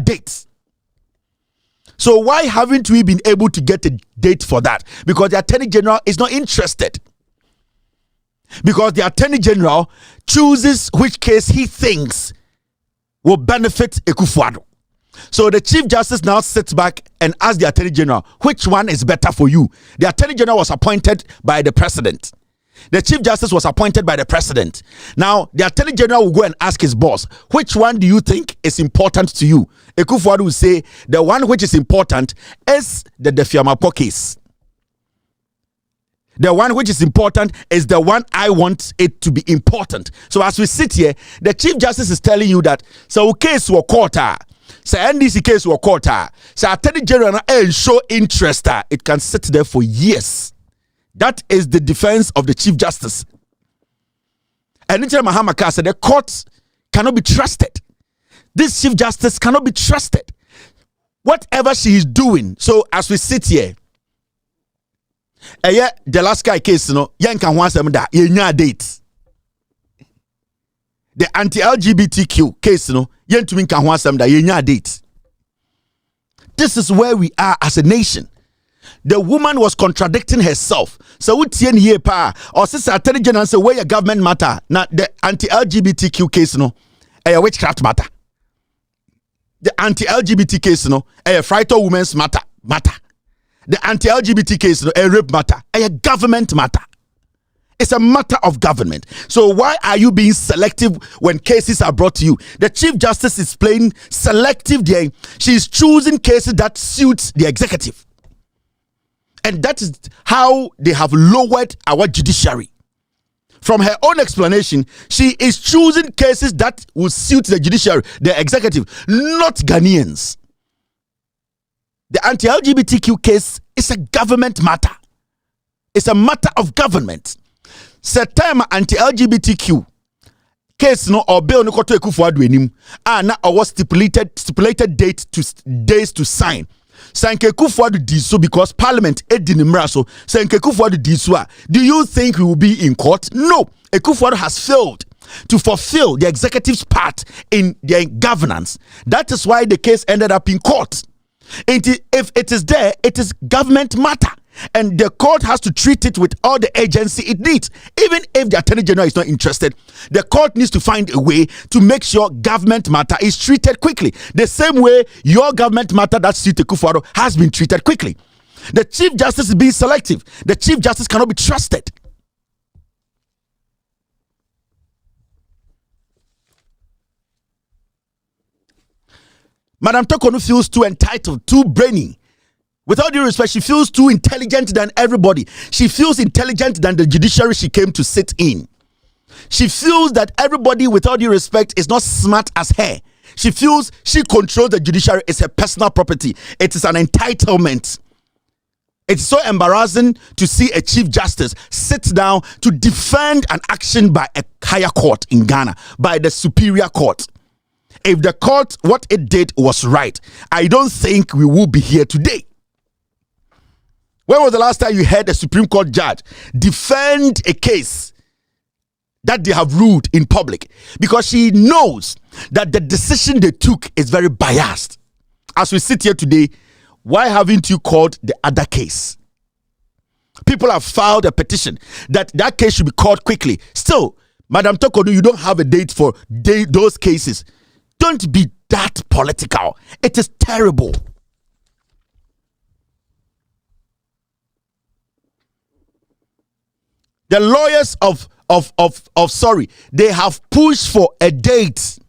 dates. So why haven't we been able to get a date for that? Because the Attorney General is not interested. Because the Attorney General chooses which case he thinks will benefit Ekufuado. So the Chief Justice now sits back and asks the Attorney General, which one is better for you? The Attorney General was appointed by the President. The Chief Justice was appointed by the President. Now, the Attorney General will go and ask his boss, which one do you think is important to you? Ekufuado will say, the one which is important is the Fiamakos case. The one which is important is the one I want it to be important. So as we sit here, the Chief Justice is telling you that, so case will court, say NDC case will court, say Attorney General and show interest, it can sit there for years. That is the defense of the Chief Justice. And Mahamaka said the court cannot be trusted. This Chief Justice cannot be trusted. Whatever she is doing, so as we sit here, the last guy case, yankan wants them that yenya date. The anti-LGBTQ case, yentumin kan wants them that yenya date. This is where we are as a nation. The woman was contradicting herself. So what ye pa or sister Attorney General say where your government matter? Now the anti-LGBTQ case a witchcraft matter. The anti-LGBT case a fright of women's matter. The anti-LGBT case a rape matter. A government matter. It's a matter of government. So why are you being selective when cases are brought to you? The Chief Justice is playing selective there. She's choosing cases that suits the executive. And that is how they have lowered our judiciary. From her own explanation, she is choosing cases that will suit the judiciary, the executive, not Ghanaians. The anti-LGBTQ case is a government matter. It's a matter of government. September anti-LGBTQ case or bill no koto Ekufuado enim na our stipulated days to sign. Sanke Ekufuado did so because Parliament edin imra so. Sanke Ekufuado did so. Do you think we will be in court? No. Ekufuado has failed to fulfill the executive's part in their governance. That is why the case ended up in court. If it is there, it is government matter. And the court has to treat it with all the agency it needs. Even if the Attorney General is not interested, the court needs to find a way to make sure government matter is treated quickly. The same way your government matter that suits Ekufuado has been treated quickly. The Chief Justice is being selective. The Chief Justice cannot be trusted. Madam Tokonu feels too entitled, too brainy. With all due respect, she feels too intelligent than everybody. She feels intelligent than the judiciary she came to sit in. She feels that everybody, with all due respect, is not smart as her. She feels she controls the judiciary. It's her personal property. It is an entitlement. It's so embarrassing to see a chief justice sit down to defend an action by a higher court in Ghana, by the superior court. If the court, what it did was right, I don't think we will be here today. When was the last time you heard a Supreme Court judge defend a case that they have ruled in public? Because she knows that the decision they took is very biased. As we sit here today, why haven't you called the other case? People have filed a petition that case should be called quickly. Still, Madam Tokono, you don't have a date for those cases. Don't be that political. It is terrible. The lawyers they have pushed for a date.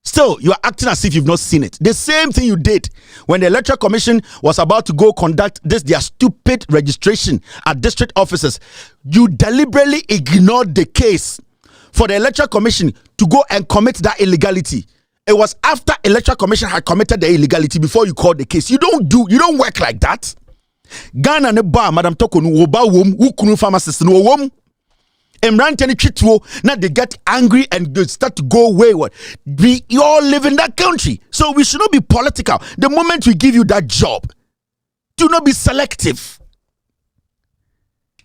Still, you are acting as if you've not seen it. The same thing you did when the Electoral Commission was about to go conduct their stupid registration at district offices. You deliberately ignored the case for the Electoral Commission to go and commit that illegality. It was after Electoral Commission had committed the illegality before you called the case. You don't work like that. Ghana ne ba Madam Tokonu wo ba wom ukunu pharmacist no wom. Emranteni chitwo, now they get angry and they start to go wayward. We all live in that country, so we should not be political. The moment we give you that job, do not be selective.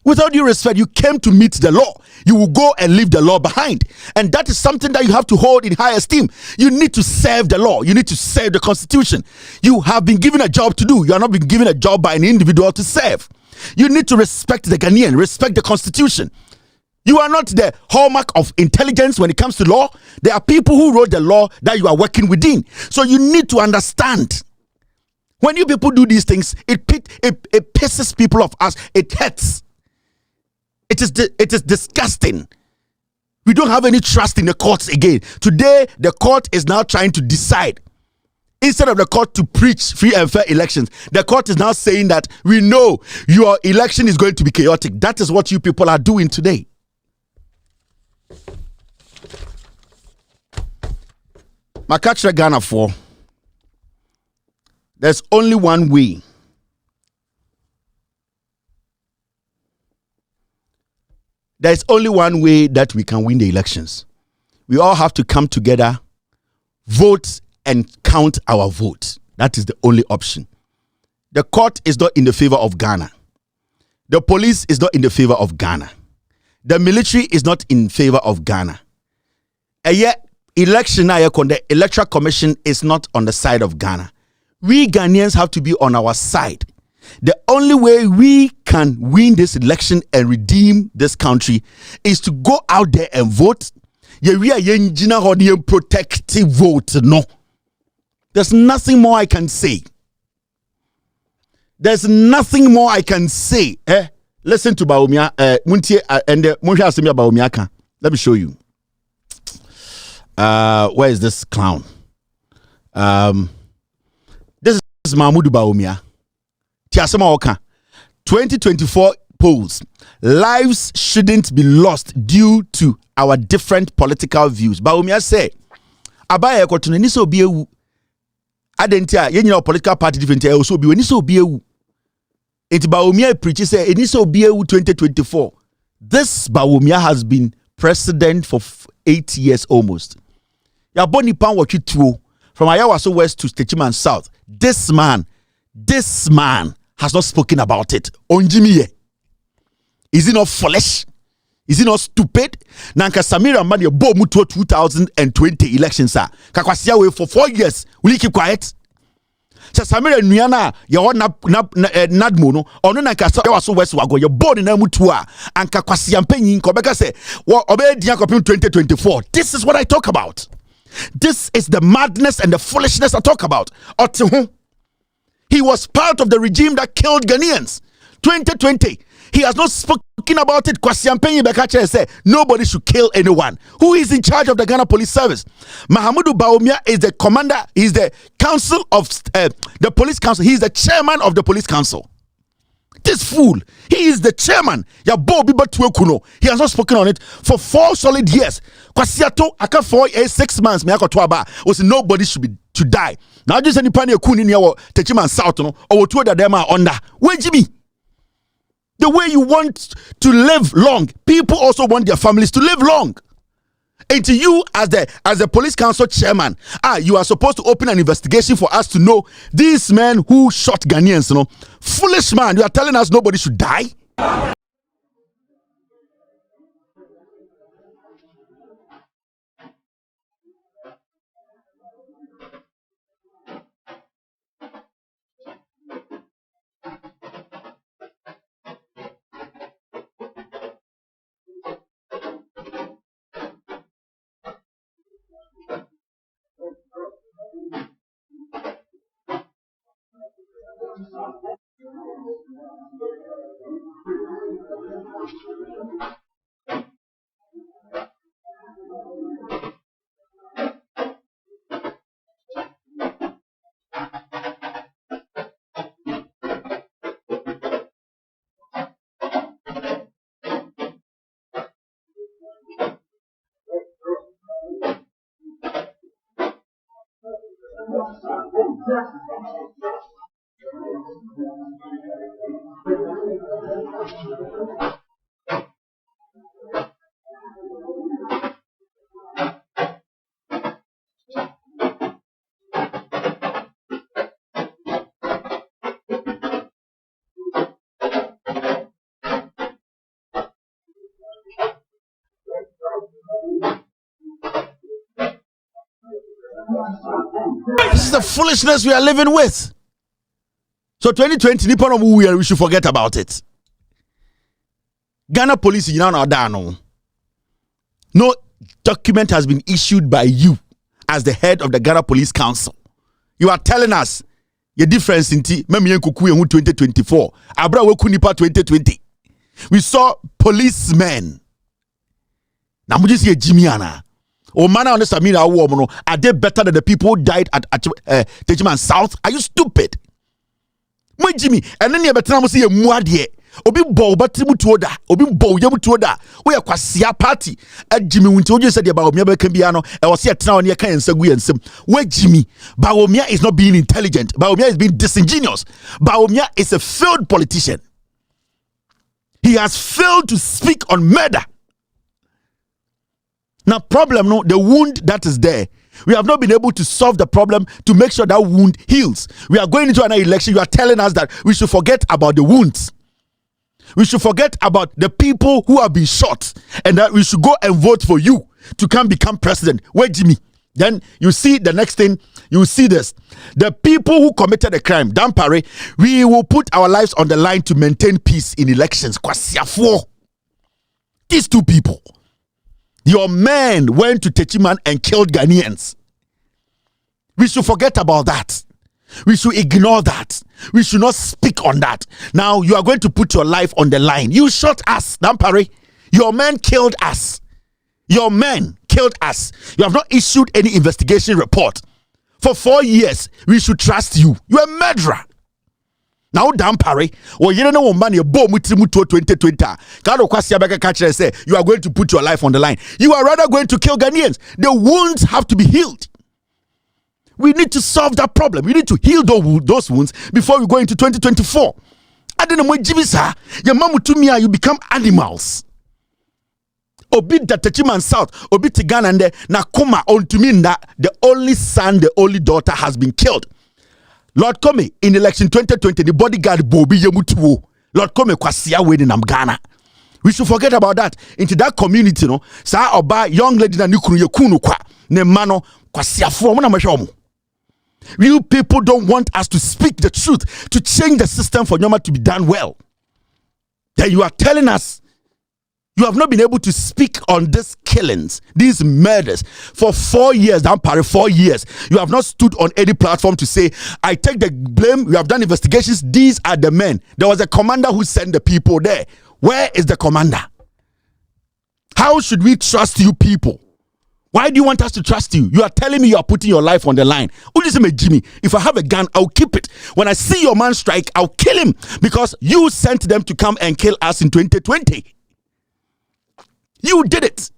With all due respect, you came to meet the law. You will go and leave the law behind, and that is something that you have to hold in high esteem. You need to serve the law. You need to serve the Constitution. You have been given a job to do. You are not being given a job by an individual to serve. You need to respect the Ghanaian, respect the Constitution. You are not the hallmark of intelligence when it comes to law. There are people who wrote the law that you are working within. So you need to understand. When you people do these things, it pisses people off us. It hurts. It is disgusting. We don't have any trust in the courts again. Today, the court is now trying to decide. Instead of the court to preach free and fair elections, the court is now saying that we know your election is going to be chaotic. That is what you people are doing today. Makachre Ghana for there's only one way. There's only one way that we can win the elections. We all have to come together, vote, and count our vote. That is the only option. The court is not in the favor of Ghana. The police is not in the favor of Ghana. The military is not in favor of Ghana. And yet, the Electoral Commission is not on the side of Ghana. We Ghanaians have to be on our side. The only way we can win this election and redeem this country is to go out there and vote. Protective vote. No. There's nothing more I can say. There's nothing more I can say. Listen to Bawumia. Let me show you. Where is this clown? This is Mahmoud Bawumia. 2024 polls. Lives shouldn't be lost due to our different political views. Bawumia say, Abaya kotuno ni so biewu. Adentia, yenye political party different also be ni so biewu. It Bawumia preaches say ni so biewu 2024. This Bawumia has been president for 8 years almost. Yaboni pan wakituo from Ayawaso West to Stechiman South. This man has not spoken about it. Onjimiye. Is he not foolish? Is he not stupid? Nanka Samira Mani bo mutuo 2020 elections sir. Kakwasiya we for 4 years. Will you keep quiet? Sa Samira Nuyana ya nadmo no ono nanka Ayawaso West wago ya bo ni na mutuo and kakwasiya mpenyin kobeka say obe diya kopim 2024. This is what I talk about. This is the madness and the foolishness I talk about. He was part of the regime that killed Ghanaians. 2020. He has not spoken about it. Kwasiampenyi Bekache said nobody should kill anyone. Who is in charge of the Ghana Police Service? Mahamudu Bawumia is the commander. He's the council of the police council. He's the chairman of the police council. This fool, he is the chairman. Ya Bobby Batuekuno. He has not spoken on it for 4 solid years. Kwasiato, aka 6 months, me akotwaba, was nobody should die. Now just any pani kuni ni awo Techiman South no, or two that them are under. Where Jimmy? The way you want to live long, people also want their families to live long. And to you, as the police council chairman, you are supposed to open an investigation for us to know these men who shot Ghanaians. You know, foolish man. You are telling us nobody should die. This is the foolishness we are living with. So 2020, we should forget about it. Ghana police, you know, no document has been issued by you as the head of the Ghana Police Council. You are telling us the difference in 2024. Abra Wekunipa 2020. We saw policemen. Now we just hear Jimmy Anna. Oh man, I understand. Are they better than the people who died at Techiman South? Are you stupid? My Jimmy, and then you better not see a muadie. Obi bow batimu tuoda. Obi bow yamu tuoda. We are kwasia party. Jimmy, when you said about Bawumia Kembiano, I was here now near Kayan Sagui and Sim. Where Jimmy? Bawumia is not being intelligent. Bawumia is being disingenuous. Bawumia is a failed politician. He has failed to speak on murder. Now, problem, no, the wound that is there. We have not been able to solve the problem to make sure that wound heals. We are going into another election. You are telling us that we should forget about the wounds. We should forget about the people who have been shot and that we should go and vote for you to become president. Where Jimmy? Then you see the next thing, you see this. The people who committed the crime, Dampare, we will put our lives on the line to maintain peace in elections. These two people. Your men went to Techiman and killed Ghanaians. We should forget about that. We should ignore that. We should not speak on that. Now you are going to put your life on the line. You shot us, Dampare. Your men killed us. Your men killed us. You have not issued any investigation report. For 4 years, we should trust you. You are a murderer. Now Dampare, or you don't know man you bomb with 2020. Say you are going to put your life on the line. You are rather going to kill Ghanaians. The wounds have to be healed. We need to solve that problem. We need to heal those wounds before we go into 2024. I don't know what Jibisa, your mama to me, you become animals. Obi Techiman South, Obi Tigana and Nakuma on to mean that the only son, the only daughter has been killed. Lord Kome, in election 2020, the bodyguard Bobi Yemutuo. Lord Kome kwasia we in Ghana. We should forget about that. Into that community, no, sa oba young lady na nikunu yekunu kwa ne mano kwasia fo mo na mahwe. You people don't want us to speak the truth, to change the system for Nyoma to be done well. Then you are telling us you have not been able to speak on these killings, these murders for 4 years. Dampare, 4 years. You have not stood on any platform to say, I take the blame. We have done investigations. These are the men. There was a commander who sent the people there. Where is the commander? How should we trust you people Why do you want us to trust you? You are telling me you are putting your life on the line. Jimmy, if I have a gun, I'll keep it. When I see your man strike, I'll kill him because you sent them to come and kill us in 2020. You did it.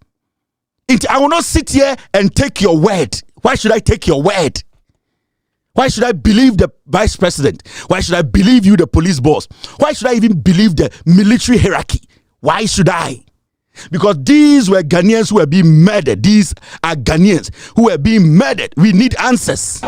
I will not sit here and take your word. Why should I take your word? Why should I believe the vice president? Why should I believe you, the police boss? Why should I even believe the military hierarchy? Why should I? Because these were Ghanaians who were being murdered. These are Ghanaians who were being murdered. We need answers.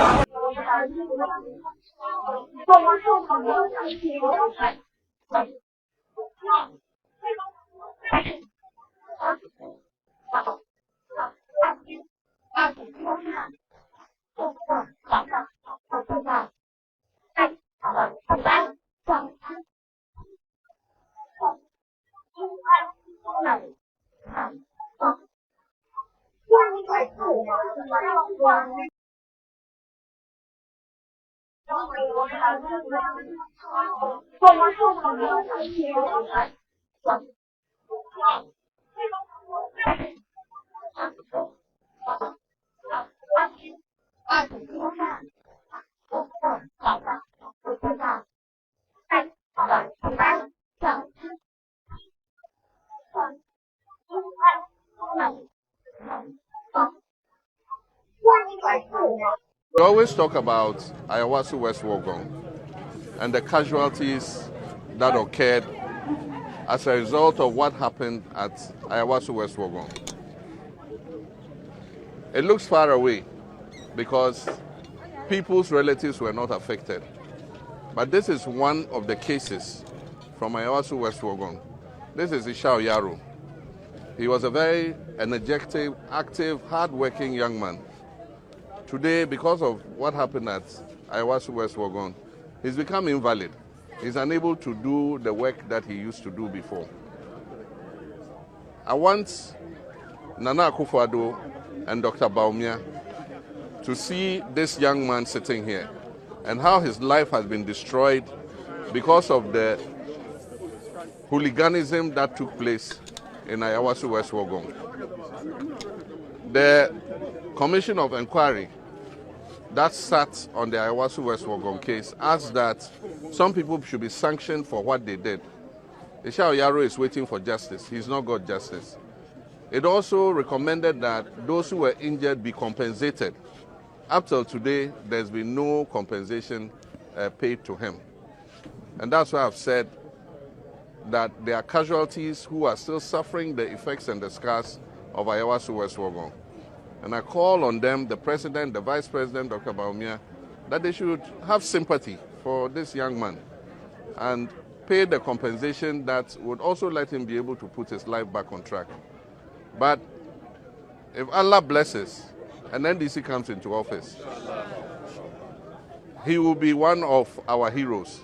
We always talk about Ayawaso West Wuogon and the casualties that occurred as a result of what happened at Ayawaso West Wuogon. It looks far away because people's relatives were not affected. But this is one of the cases from Ayawaso West Wuogon. This is Ishao Yaro. He was a very energetic, active, hard-working young man. Today, because of what happened at Ayawaso West Wuogon, he's become invalid. He's unable to do the work that he used to do before. I want Nana Akufo-Addo and Dr. Bawumia to see this young man sitting here and how his life has been destroyed because of the hooliganism that took place in Ayawaso West Wuogon. The Commission of Inquiry that sat on the Ayawaso West Wuogon case asked that some people should be sanctioned for what they did. Ishao Yaro is waiting for justice. He's not got justice. It also recommended that those who were injured be compensated. Up till today, there's been no compensation paid to him. And that's why I've said that there are casualties who are still suffering the effects and the scars of Ayawaso West Wuogon. And I call on them, the president, the vice president, Dr. Bawumia, that they should have sympathy for this young man and pay the compensation that would also let him be able to put his life back on track. But if Allah blesses and NDC comes into office, he will be one of our heroes.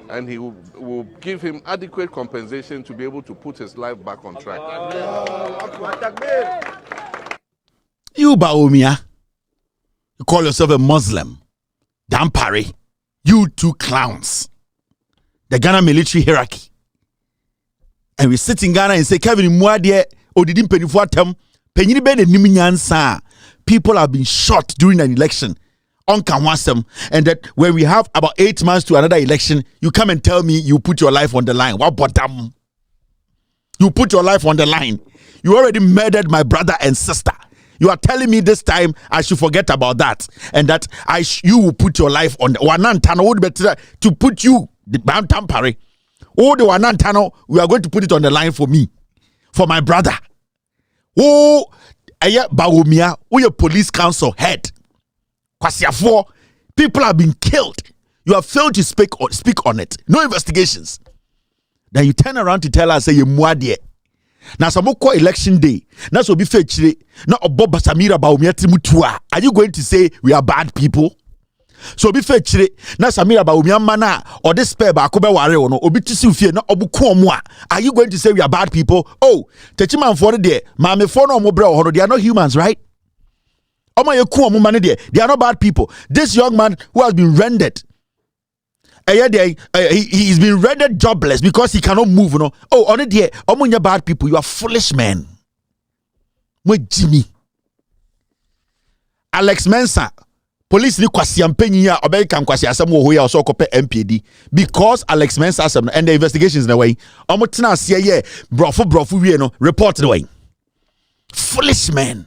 And he will give him adequate compensation to be able to put his life back on track. You Bawumia, you call yourself a Muslim. Dampari, you two clowns. The Ghana military hierarchy. And we sit in Ghana and say, Kevin Muadie, Odidim Penifuatem, Penyibe de Niminyansa. People have been shot during an election. On Kamwasem, and that when we have about 8 months to another election, you come and tell me you put your life on the line. What bottom? You put your life on the line. You already murdered my brother and sister. You are telling me this time I should forget about that, and that you will put your life on the Wanantano to put you the Tampari. Oh, the Wanantano, we are going to put it on the line for me, for my brother. Oh, Bawumia, who your police council head. People have been killed. You have failed to speak on it. No investigations. Then you turn around to tell us, say, you muadie. Now, some more election day. Now, so be fair. Now, Bob Samira Bawumia Timutua. Are you going to say we are bad people? So be fair. Now, Samira Bawumia mana or this pair Bakobe Ware or no Obitisi Fie na Obukuomwa. Are you going to say we are bad people? Oh, Techiman for the day. Mame for no mobile. They are not humans, right? They are not bad people. This young man who has been rendered, he's been rendered jobless because he cannot move. You know? Oh, on it, bad people. You are foolish men. Jimmy, Alex Mensah, police ni kwasi ampenyi a obey kan kwasi asem wo hoya so kope MPD because Alex Mensah asem and the investigations na way. Omo tena ase ye brofo wie no report the way. Foolish man.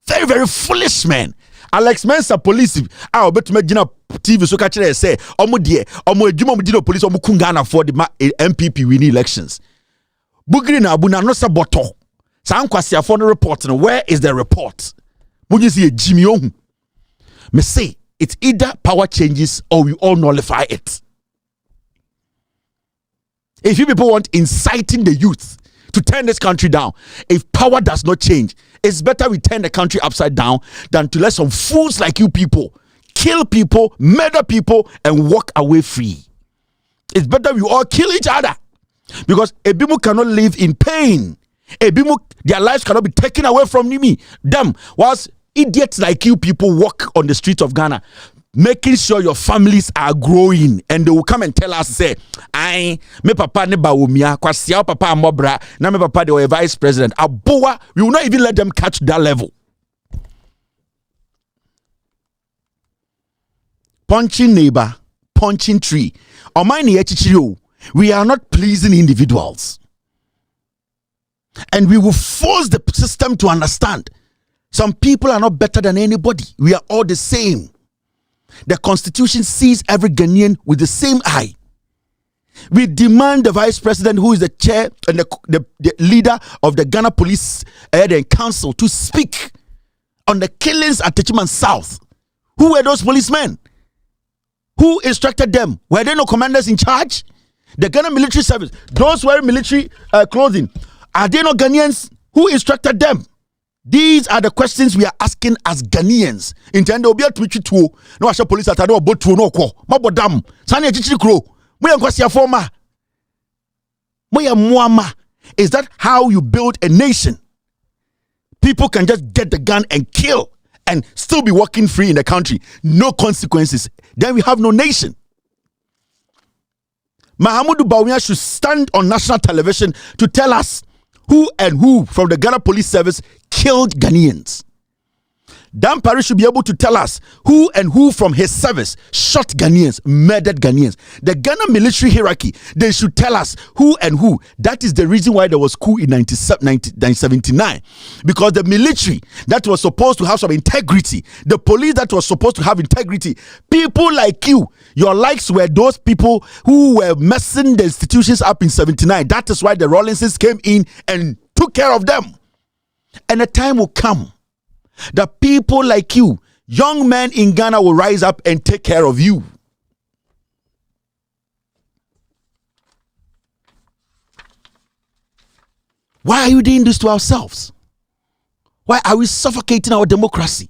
Very, very foolish man. Alex Mensah police a obetuma gina TV so ka kire say omo adwuma mo di no police omo kungana for the NPP winning elections. Bugri na abu na no se botto. San kwasi afo no report no, where is the report? Munyi see Jimmy Ohun. Me say it's either power changes or we all nullify it. If you people want inciting the youth to turn this country down, if power does not change, it's better we turn the country upside down than to let some fools like you people kill people, murder people, and walk away free. It's better we all kill each other because Ebimu cannot live in pain. Ebimu, their lives cannot be taken away from me. Them, whilst idiots like you people walk on the streets of Ghana, making sure your families are growing, and they will come and tell us, say, I me papa ne Bawumia, kwasiao papa amobra, na me papa they were vice president. Aboa, we will not even let them catch that level. Punching neighbor, punching tree. We are not pleasing individuals. And we will force the system to understand some people are not better than anybody. We are all the same. The constitution sees every Ghanaian with the same eye. We demand the vice president, who is the chair and the leader of the Ghana Police Council, to speak on the killings at Techiman South. Who were those policemen? Who instructed them? Were there no commanders in charge? The Ghana military service, those wearing military clothing, are they not Ghanaians? Who instructed them? These are the questions we are asking as Ghanaians. Intendo obi atwichi tuo na washa police atade obo tuo no kwo mabodam sane achichiri kro moya nkwasi afoma moya muama. Is that how you build a nation? People can just get the gun and kill and still be walking free in the country, no consequences. Then we have no nation. Mahamudu Bawumia should stand on national television to tell us who and who from the Ghana Police Service killed Ghanaians. Dan Parry should be able to tell us who and who from his service shot Ghanaians, murdered Ghanaians. The Ghana military hierarchy, they should tell us who and who. That is the reason why there was coup in 1979. Because the military that was supposed to have some integrity, the police that was supposed to have integrity, people like you, your likes were those people who were messing the institutions up in 79. That is why the Rawlinses came in and took care of them. And a time will come that people like you, young men in Ghana, will rise up and take care of you. Why are you doing this to ourselves? Why are we suffocating our democracy?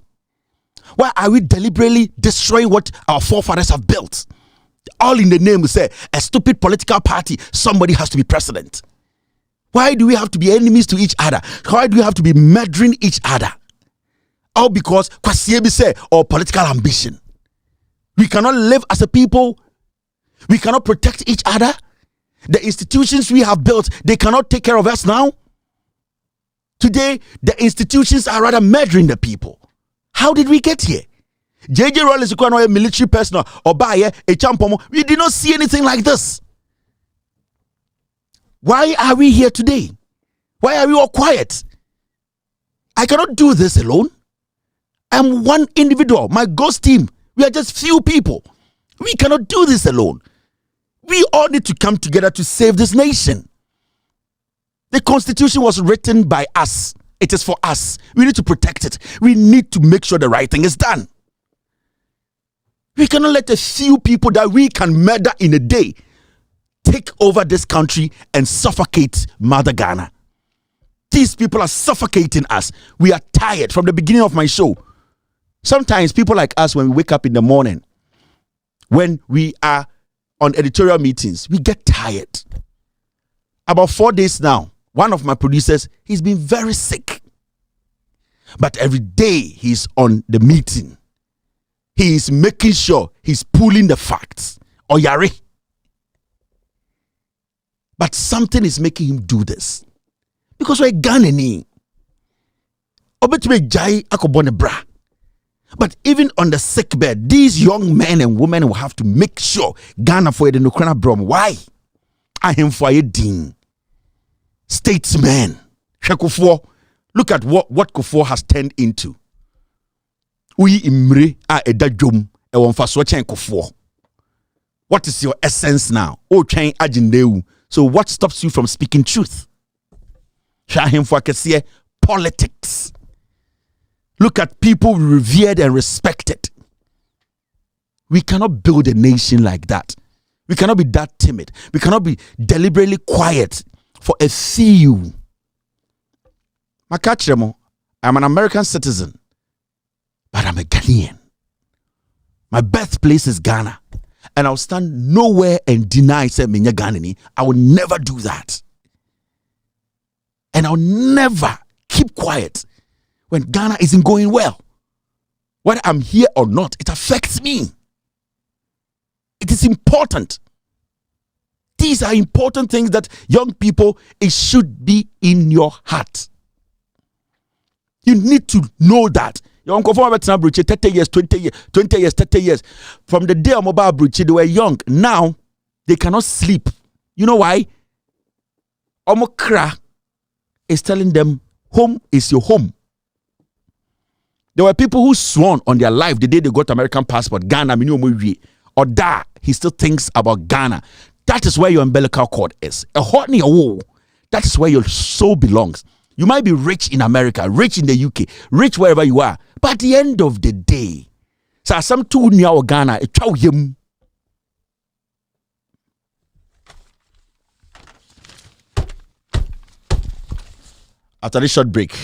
Why are we deliberately destroying what our forefathers have built? All in the name of, say, a stupid political party, somebody has to be president. Why do we have to be enemies to each other? Why do we have to be murdering each other? All because or political ambition. We cannot live as a people. We cannot protect each other. The institutions we have built, they cannot take care of us now. Today, the institutions are rather murdering the people. How did we get here? JJ Rawlings, a military personnel, or buyer, a champomo. We did not see anything like this. Why are we here today? Why are we all quiet? I cannot do this alone. I'm one individual. My ghost team, we are just few people. We cannot do this alone. We all need to come together to save this nation. The Constitution was written by us. It is for us. We need to protect it. We need to make sure the right thing is done. We cannot let a few people that we can murder in a day take over this country and suffocate Mother Ghana. These people are suffocating us. We are tired. From the beginning of my show, sometimes people like us, when we wake up in the morning, when we are on editorial meetings, we get tired. About 4 days now, one of my producers, he's been very sick. But every day he's on the meeting, he is making sure he's pulling the facts. Oyare. But something is making him do this. Because we're Ghanaian. obetumi jai akobone bra. But even on the sick bed, these young men and women will have to make sure Ghana for the Nukrana Brom. Why? I am for a dean. Statesmen. Look at what Kufuor has turned into. We imre a edajum e wonfa so chen Kufuor. What is your essence now? O chen agindeu. So what stops you from speaking truth? Politics. Look at people revered and respected. We cannot build a nation like that. We cannot be that timid. We cannot be deliberately quiet for a few. I'm an American citizen, but I'm a Ghanaian. My birthplace is Ghana, and I'll stand nowhere and deny say me Ghanani. I will never do that, and I'll never keep quiet when Ghana isn't going well. Whether I'm here or not, it affects me. It is important. These are important things that young people, it should be in your heart. You need to know that. Your uncle from 30 years, 20 years, 20 years, 30 years. From the day of mobile Bruce, they were young. Now, they cannot sleep. You know why? Omokra is telling them, home is your home. There were people who sworn on their life the day they got American passport, Ghana, or that he still thinks about Ghana. That is where your umbilical cord is. A hot near wall. That is where your soul belongs. You might be rich in America, rich in the UK, rich wherever you are. But at the end of the day, so some two near Ghana, a chow him. After this short break,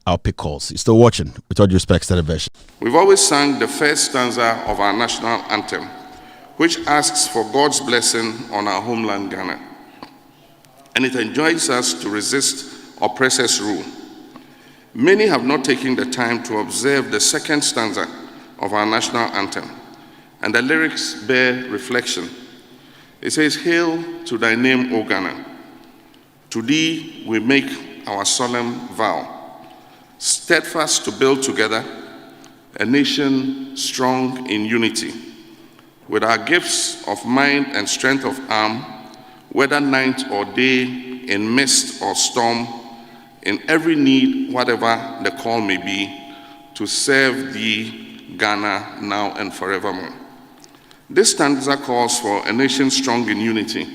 I'll pick calls. You're still watching, with all due respect to the version. We've always sung the first stanza of our national anthem, which asks for God's blessing on our homeland, Ghana. And it enjoins us to resist oppressors' rule. Many have not taken the time to observe the second stanza of our national anthem, and the lyrics bear reflection. It says, "Hail to thy name, O Ghana. To thee we make our solemn vow, steadfast to build together a nation strong in unity, with our gifts of mind and strength of arm, whether night or day, in mist or storm, in every need, whatever the call may be, to serve thee, Ghana, now and forevermore." This stanza calls for a nation strong in unity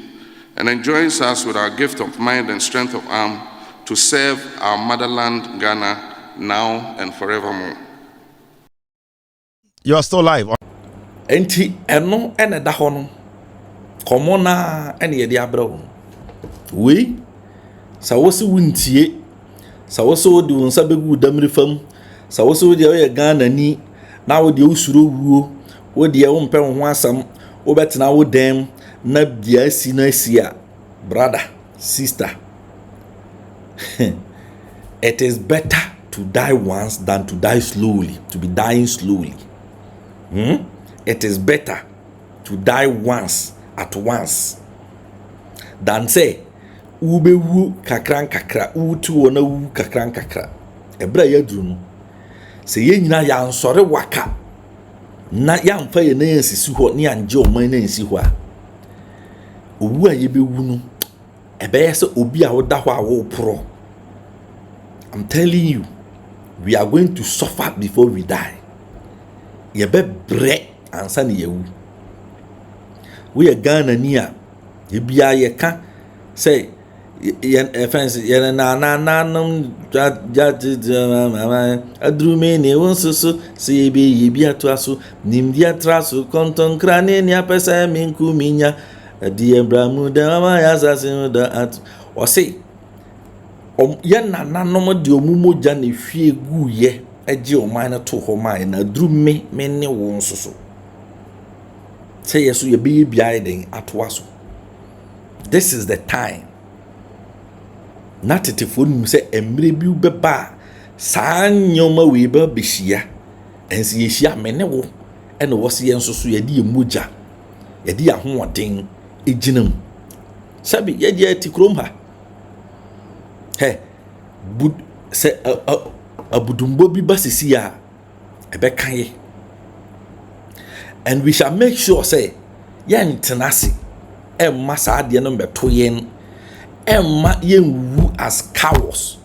and enjoins us with our gift of mind and strength of arm to serve our motherland, Ghana, now and forevermore. You are still live. Enti eno ene da ho no. Komo na ene ye dia bro. We sa wosi wuntie. Sa wosi odi wonsa begu damri fam. Sa wosi odi ye Ghana ni na wo de usuro wuo. Wo de wo mpe ho asam. Wo betena wo dem na dia si na sia. Brother, sister. It is better to die once than to die slowly, to be dying slowly. It is better to die once at once than say ube wu kakran kakra utu ona wu kakran kakra. Ebra ya duru no se ye nyina ya nsore waka na ya mfa ye na ensisi ho ne anje oman na ensi ho a owu a ye be wu no ebe ye se obi a woda ho a wo pro. I'm telling you, we are going to suffer before we die. Ye be bre ansa ne yewu. We are Ghana niya. Ye bia ye ka say ye friends ye na num adrume ne wonsusu se be ye bia to aso nimdia traso konton krane ne apesa minku minya adi embramu da ma ya sasin da at o say ye na nanom de omumoja ne hwie gu ye eje o man na to ho man na drume me ne wonsusu say yeso ye be bia den atoaso. This is the time. Not it if you say emre bi ubeba saa nyoma we ba behia ensi ye hia me ne wo ene wo se yenso so ye de emoja ye de ahoɔden eginam sabi ye de atikrom ha he bud se abudumbo bi basisi a ebeka ye, and we shall make sure say yen tenase emma saa de no beto yen, emma yen wu as cowards.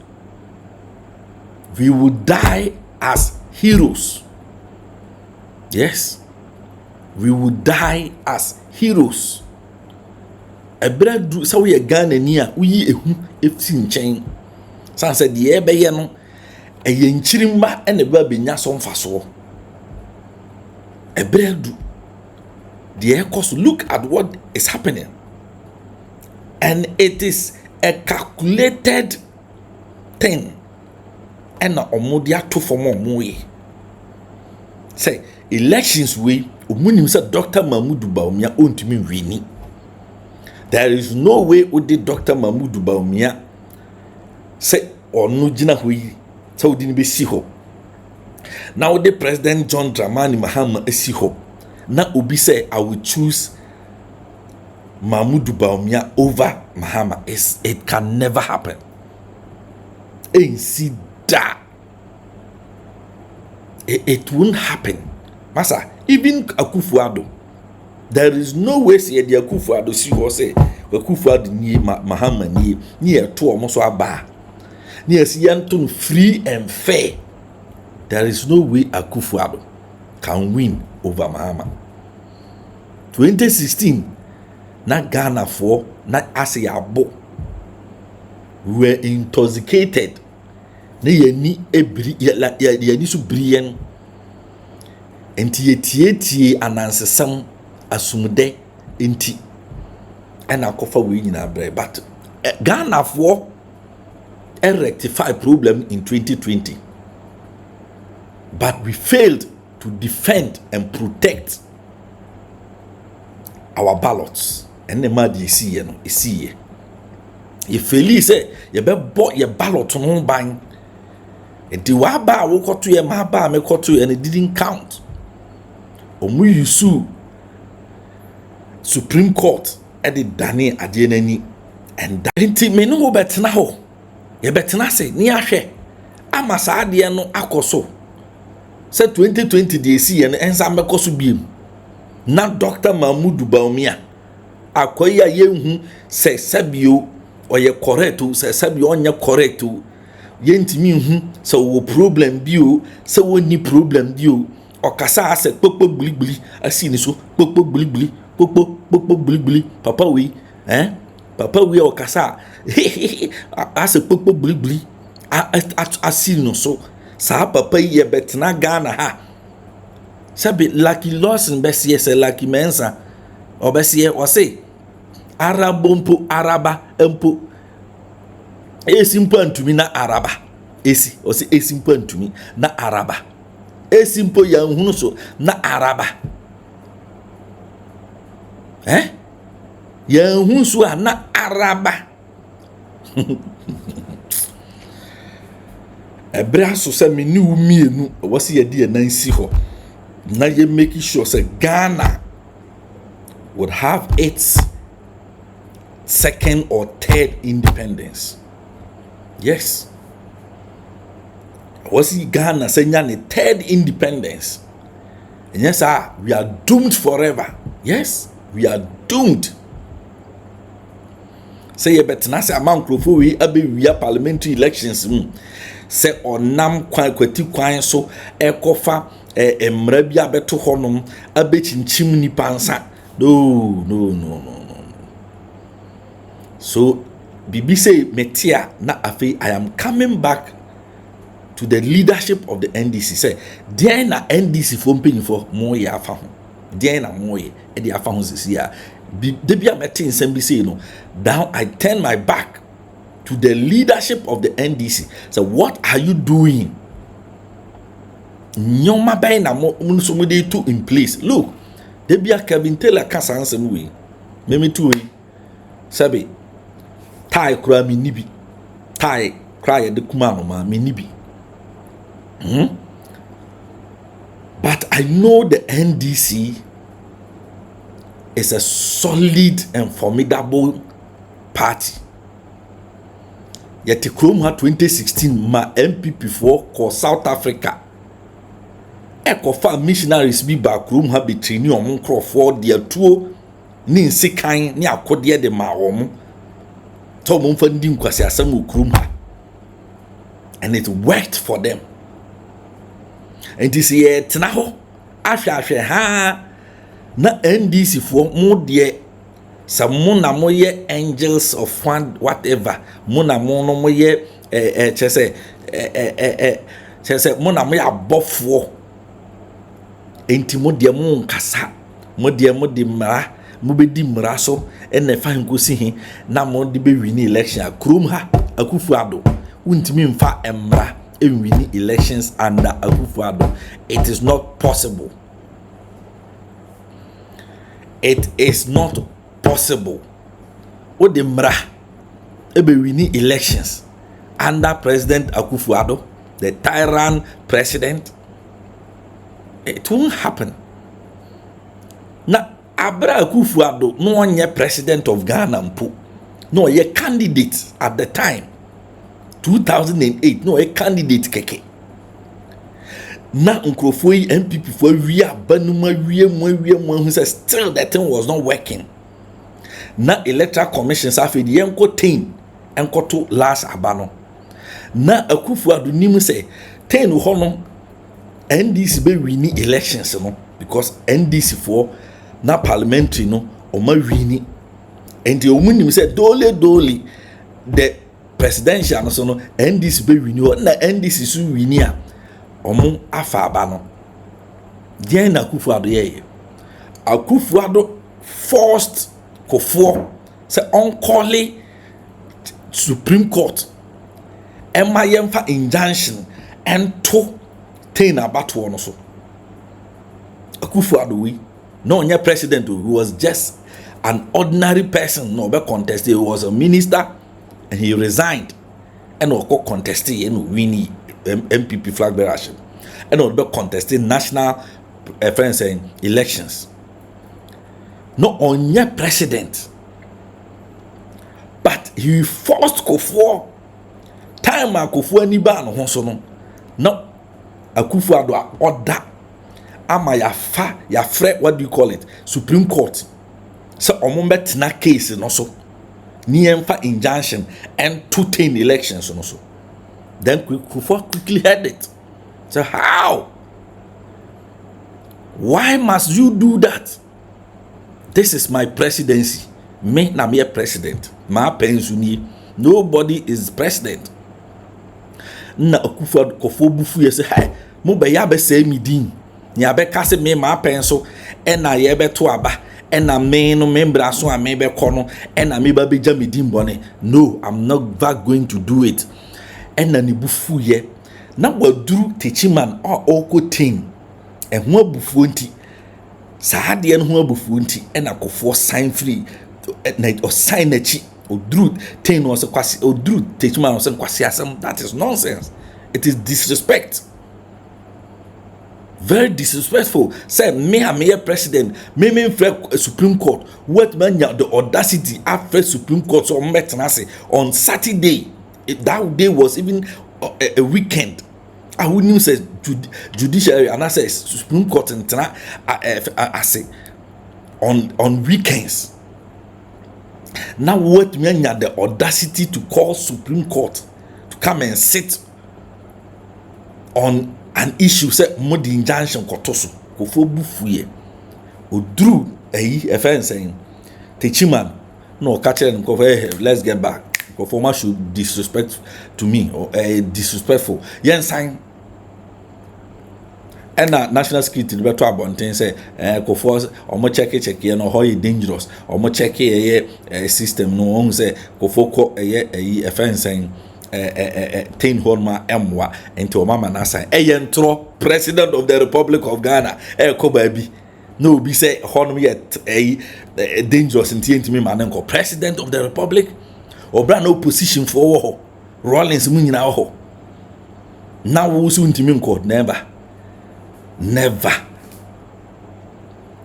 We will die as heroes. Yes, we will die as heroes. Ebra du so ye Ghana ni a uyi ehu efsi nchen san se de ebeye no eye nchirimba ene ba benya so mfaso. Ebra du the ekoso, look at what is happening, and it is a calculated thing, and omodia to for more say elections we omunim say Dr. Mahmoud Bawumia ontimi wini. There is no way odi Dr. Mahmoud Bawumia say onu gina hoyi say odi ni be si ho. Now the President John Dramani Mahama esi ho. Na obi say I will choose Mahmoud Bawumia over Mahama. It can never happen. Ainsi da. It won't happen. Masa, even Akufo-Addo, there is no way say the Akufo-Addo si ho say Akufo-Addo ni Mahama ni eto omo so aba. Ni asiyanto free and fair. There is no way Akufo-Addo can win over Mahama. 2016 na Ghana for na aseyabo were intoxicated. Ne yani ebri yani so brien enti tie anansesam asumde enti ena kofa we nyina bre, but Ghana for rectify problem in 2020, but we failed to defend and protect our ballots. And the madi see no see ye feli say ye be bought your ballot no ban. And the waba wo koto ye ma ba me koto, and it didn't count. Omu yusu Supreme Court e de dane ade nani, and that me no betena ho. Ye betena say ni ahwe ama sa ade no akoso. Say 2020 de see ye ensa mekoso biem. Na Dr. Mahmoud Bawumia akoya yehu se sabio oye correct o, se sabio onye correct o, yentimi hu se wo problem bio, se wo ni problem bio, okasa ase popo gbligbli asini so popo gbligbli popo gbligbli papa we papa we okasa ase popo gbligbli asini no so sa papa ye betena Ghana ha sabi Lucky Lawson besiye se Lucky Mensa obesiye ose arabompo araba empo esimpo antumi na araba esi ose esimpo antumi na araba esimpo ya nhunu so na araba ya nhunu so na araba ebra so se meni umienu wose ye de nansi ho. Now you're making sure that Ghana would have its second or third independence. Yes. Was Ghana saying a third independence? And yes, we are doomed forever. Yes, we are doomed. Say you better not say amount of we are parliamentary elections. Say on nam kwati kwan so ekofa emra bia beto honom abechinchim ni pansa. No. So bibi say metia na afi I am coming back to the leadership of the NDC. Say there na NDC for mpeni for mo ye afa ho. There na mo ye e de afa ho sisi ya. De bia metin nsem bi say no. Now I turn my back to the leadership of the NDC. So what are you doing? Nyoma bay na mo so mo dey to in place. Look, de bia Kevin Taylor ka sansem we. Meme tu we. Sabi tai kura mi nibi. Tai cry de kuma no ma mi nibi. But I know the NDC is a solid and formidable party. yɛte kurom ha 2016 ma NPP for kɔ South Africa ɛkɔfa missionaries bi ba kurom ha betrini ɔmo nkrɔfoɔ de atuo ne nsekan ne akodeɛ de ma ɔmo tɔ ɔmo mfa ndi nkwasi asɛm wɔ kurom ha, and it worked for them. And this year tena hɔ ahwɛ ha na NDC for mo deɛ sɛ mo na mo yɛ angels of one whatever mo na mo no mo yɛ kyerɛ sɛ mo na mo yɛ abɔfoɔ enti mo deɛ mo nkasa mo deɛ mo de mmara mo bɛdi mmara so ɛna fa nkosi he na mo de bɛ win election a kurom ha Akufo-Addo untimi mfa mmara win elections under Akufo-Addo. It is not possible. It is not possible. O de mmara ebe win elections under President Akufo-Addo, the tyrant president. It won't happen. Na Abra Akufo-Addo no one president of Ghana mpo. No, ye candidate at the time. 2008 no a candidate keke na nkrofo yi NPP for wi abanuma wie mo hu say still that thing was not working. Na electoral commission safe de enko 10 enko to last abano na Akufo-Addo nim say 10 ho no NDC be win elections no because NDC for na parliamentary no o ma win and o nim say dole the presidential no so no NDC be win na NDC so win a omo afa aba no den na Akufo-Addo ye Akufo-Addo forced Kofo say uncalled Supreme Court ema yemfa injunction and to ten abato no so Akufo-Addo we no onye president who was just an ordinary person no be contest. He was a minister and he resigned and oko contested and win MPP flag bearership and be contesting national elections. No onye president, but he forced Kofo time Akufo ani ba no ho so no Akufo-Addo order ama ya fre what do you call it, Supreme Court so omo betina case no so ni emfa injunction and 210 elections no so. Then Kofo quickly heard it. So how? Why must you do that? This is my presidency. Me na me president. My pensioni. Nobody is president. Na Akufo-Addo Kofo bufu ye say, "Hey, mo be ya be say me din. Ni abeka se me ma penso e na ye be to aba. Na me no membra so a me be kono na me ba be jam din bone. No, I'm not going to do it." Na ni bufu ye. Na waduru techiman oko team. Ho abufu nti. Saa de no ho abufu nti na Kofo sign free na o sign na chi oduru ten no so kwasi oduru techiman no so kwasi asem. That is nonsense. It is disrespect. Very disrespectful. Say me a president, me Supreme Court. What man the audacity after Supreme Court so met on Saturday. That day was even a weekend. I wouldn't say Judiciary and I say Supreme Court and I say on weekends. Now what man the audacity to call Supreme Court to come and sit on an issue say modi injunction kotoso Kofo bufuye odru FN saying techiman no catch them let's get back. Kofo should disrespect to me or disrespectful yen sign and national security the better abonten say Kofo omo check you know how you dangerous omo check system no on say Kofo ko FN saying ten holma emwa into mama nasa eyentro president of the Republic of Ghana ko baby no be say honor yet dangerous intimi manenko president of the Republic or brand no position for Rollins munyina ho now wo so intimi nko never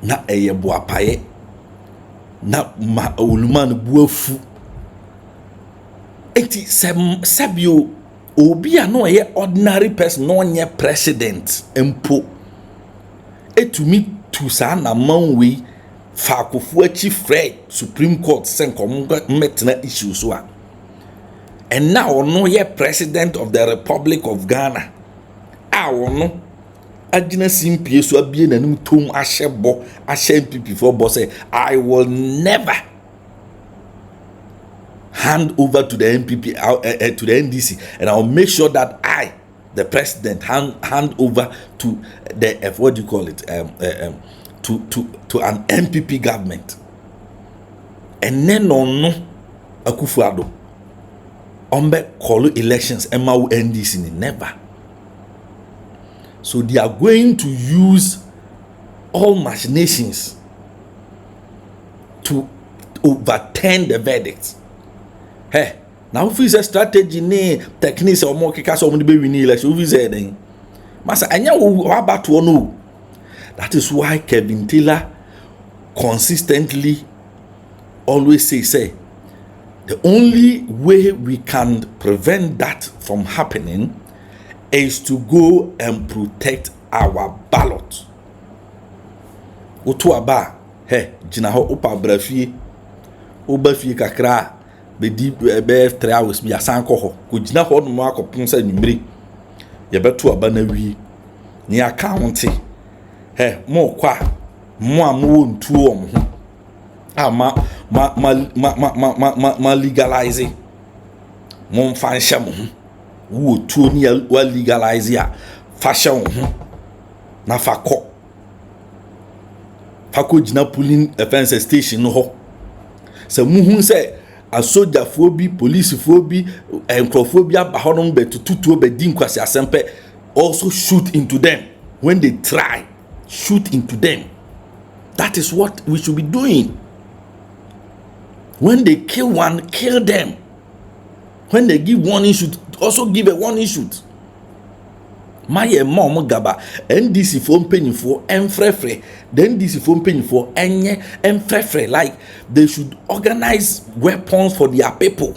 na boapaye na ma oluman buafu enti sabio obi a no ye ordinary person no nye president empo etumi tu sa na manwe fa akofo achi frɛ Supreme Court senkom metna issue so a and now no ye president of the Republic of Ghana a wono agina simpie so abie nanum tom ahyebo ahye NPP for boss say I will never hand over to the NPP to the NDC, and I'll make sure that I, the president, hand over to the what do you call it to an NPP government. And then on Akufo-Addo ombe call elections MAU NDC never. So they are going to use all machinations to overturn the verdict. Hey, now if it's a strategy ne techniques or more kika so many be win election, if it's then masa anya wo about to know. That is why Kevin Taylor consistently always say the only way we can prevent that from happening is to go and protect our ballot. Otu aba he jina ho opa brafie obafie kakra be di be 3 hours bi asan ko ho ko jina ho no akopon sa nwumre ye beto aba na wi ni account he mo kwa mo amu ntu o mo ama ma legalize mo fan hye mo wo tuo ni wa legalize ya fa hye wo na fa ko jina polling offense station no ho se muhu se a soldier phobi police phobi enkrofobia abahonom betutuo bedi nkwasi asempe also shoot into them when they try shoot into them. That is what we should be doing. When they kill one, kill them. When they give warning shoot, also give a warning shoot. My mom gaba NDC for penny for enfrefre, then NDC for penny for enye enfrefre, like they should organize weapons for their people,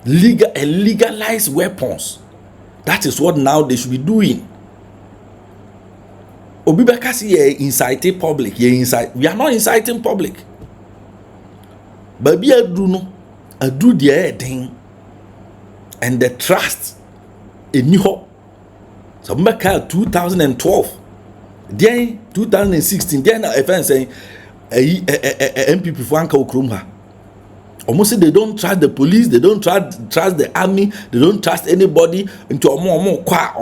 legalize weapons. That is what now they should be doing. Obibekasi ye inciting public, we are not inciting public. But be a do the thing, and the trust in New York. So back 2012, then 2016, then FN saying NPP for Anka Okrumha. Almost say they don't trust the police, they don't trust the army, they don't trust anybody. Into omo kwa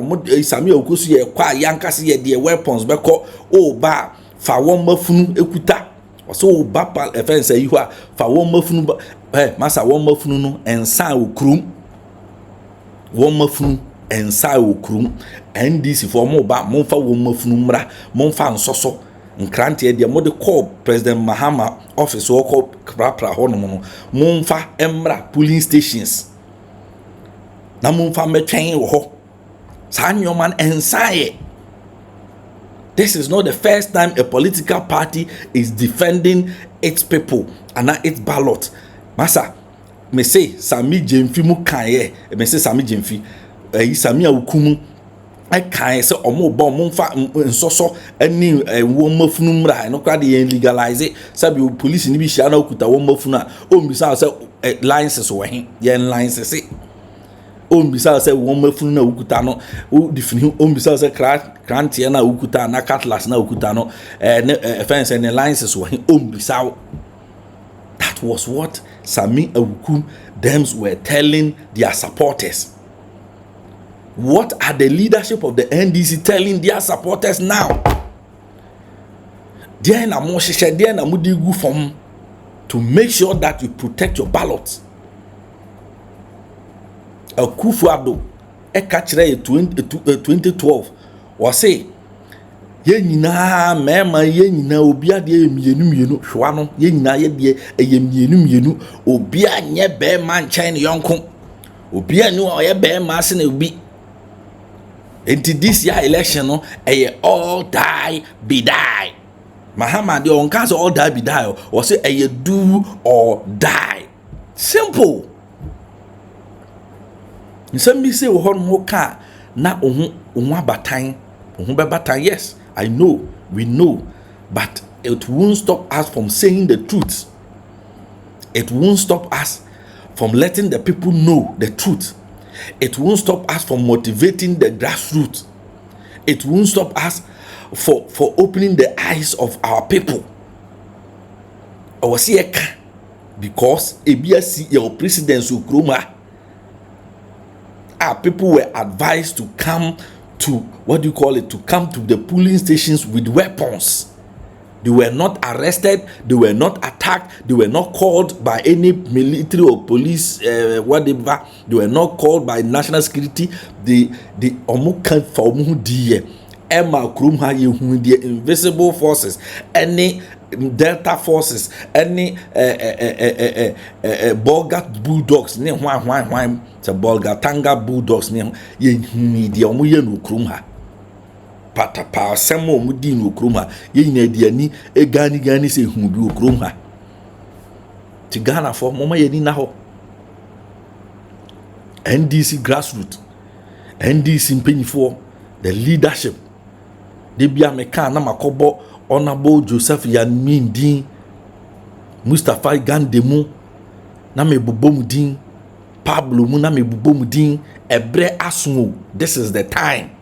Sami Okusu ye kwa yankasi ye the weapons beko ba fa won mafunu ekuta. So ba FN say you are fa won mafunu masa won mafunu no ensa okrum. Won mafunu ensa okrum. NDC for mo ba mo fa won mafunu mra mo fa nsoso nkrante de mo de call President Mahama office or call pra hono mo fa emra polling stations na mo fa metwen wo ho sa nyoman ensaye. This is not the first time a political party is defending its people and its ballot. Masa me say Sami Jemfi mu kan ye me say Sami Jemfi Sami Awukumu I can't say omo ba omo fa nsoso ani wo mafunu mra no kwa de legalize it sabi police ni bi hia na okuta wo mafunu a o mbisa say licenses wo he ye licenses o mbisa say wo mafunu na okuta no o defini o mbisa say grant na okuta na cutlass na okuta no fence and licenses wo he o mbisa. That was what Sami Awukum them were telling their supporters. What are the leadership of the NDC telling their supporters now? There na mo hye there na mo di gu form to make sure that you protect your ballot. Akufo-Addo e ka kire 2012 was say ye nyina mema ye nyina obi ade mienu hwa no ye nyina ye de eye mienu obi anye be man chen yonko obi anu o ye be ma se na obi. Into this year election, no, all die be die. Mahama the on case all die be die, or say do or die. Simple. nsɛm bi sɛ wɔ hɔ no ka na ohun abatan ohun bɛbatan. Yes, I know, we know, but it won't stop us from saying the truth. It won't stop us from letting the people know the truth. It won't stop us from motivating the grassroots. It won't stop us for opening the eyes of our people. Because ABSC your presidents Ukruma, our people were advised to come to to come to the polling stations with weapons. They were not arrested, they were not attacked, they were not called by any military or police, whatever. They were not called by national security. The omukan for die Emma Krumha the invisible forces, any Delta forces, any Bolgat bulldogs, ne why Bolgatanga bulldogs, ne ye the omuyen Krumha. Patapa semo mudi no kroma ye nyina diani gani se hu bi kroma ti Ghana for mama ye ni na ho NDC grassroots NDC mpanyifo the leadership de bia meka na makobo honorable Joseph Yanmindin Mustafa Gandemu na mebobom din Pablo mu na mebobom din ebre aso. This is the time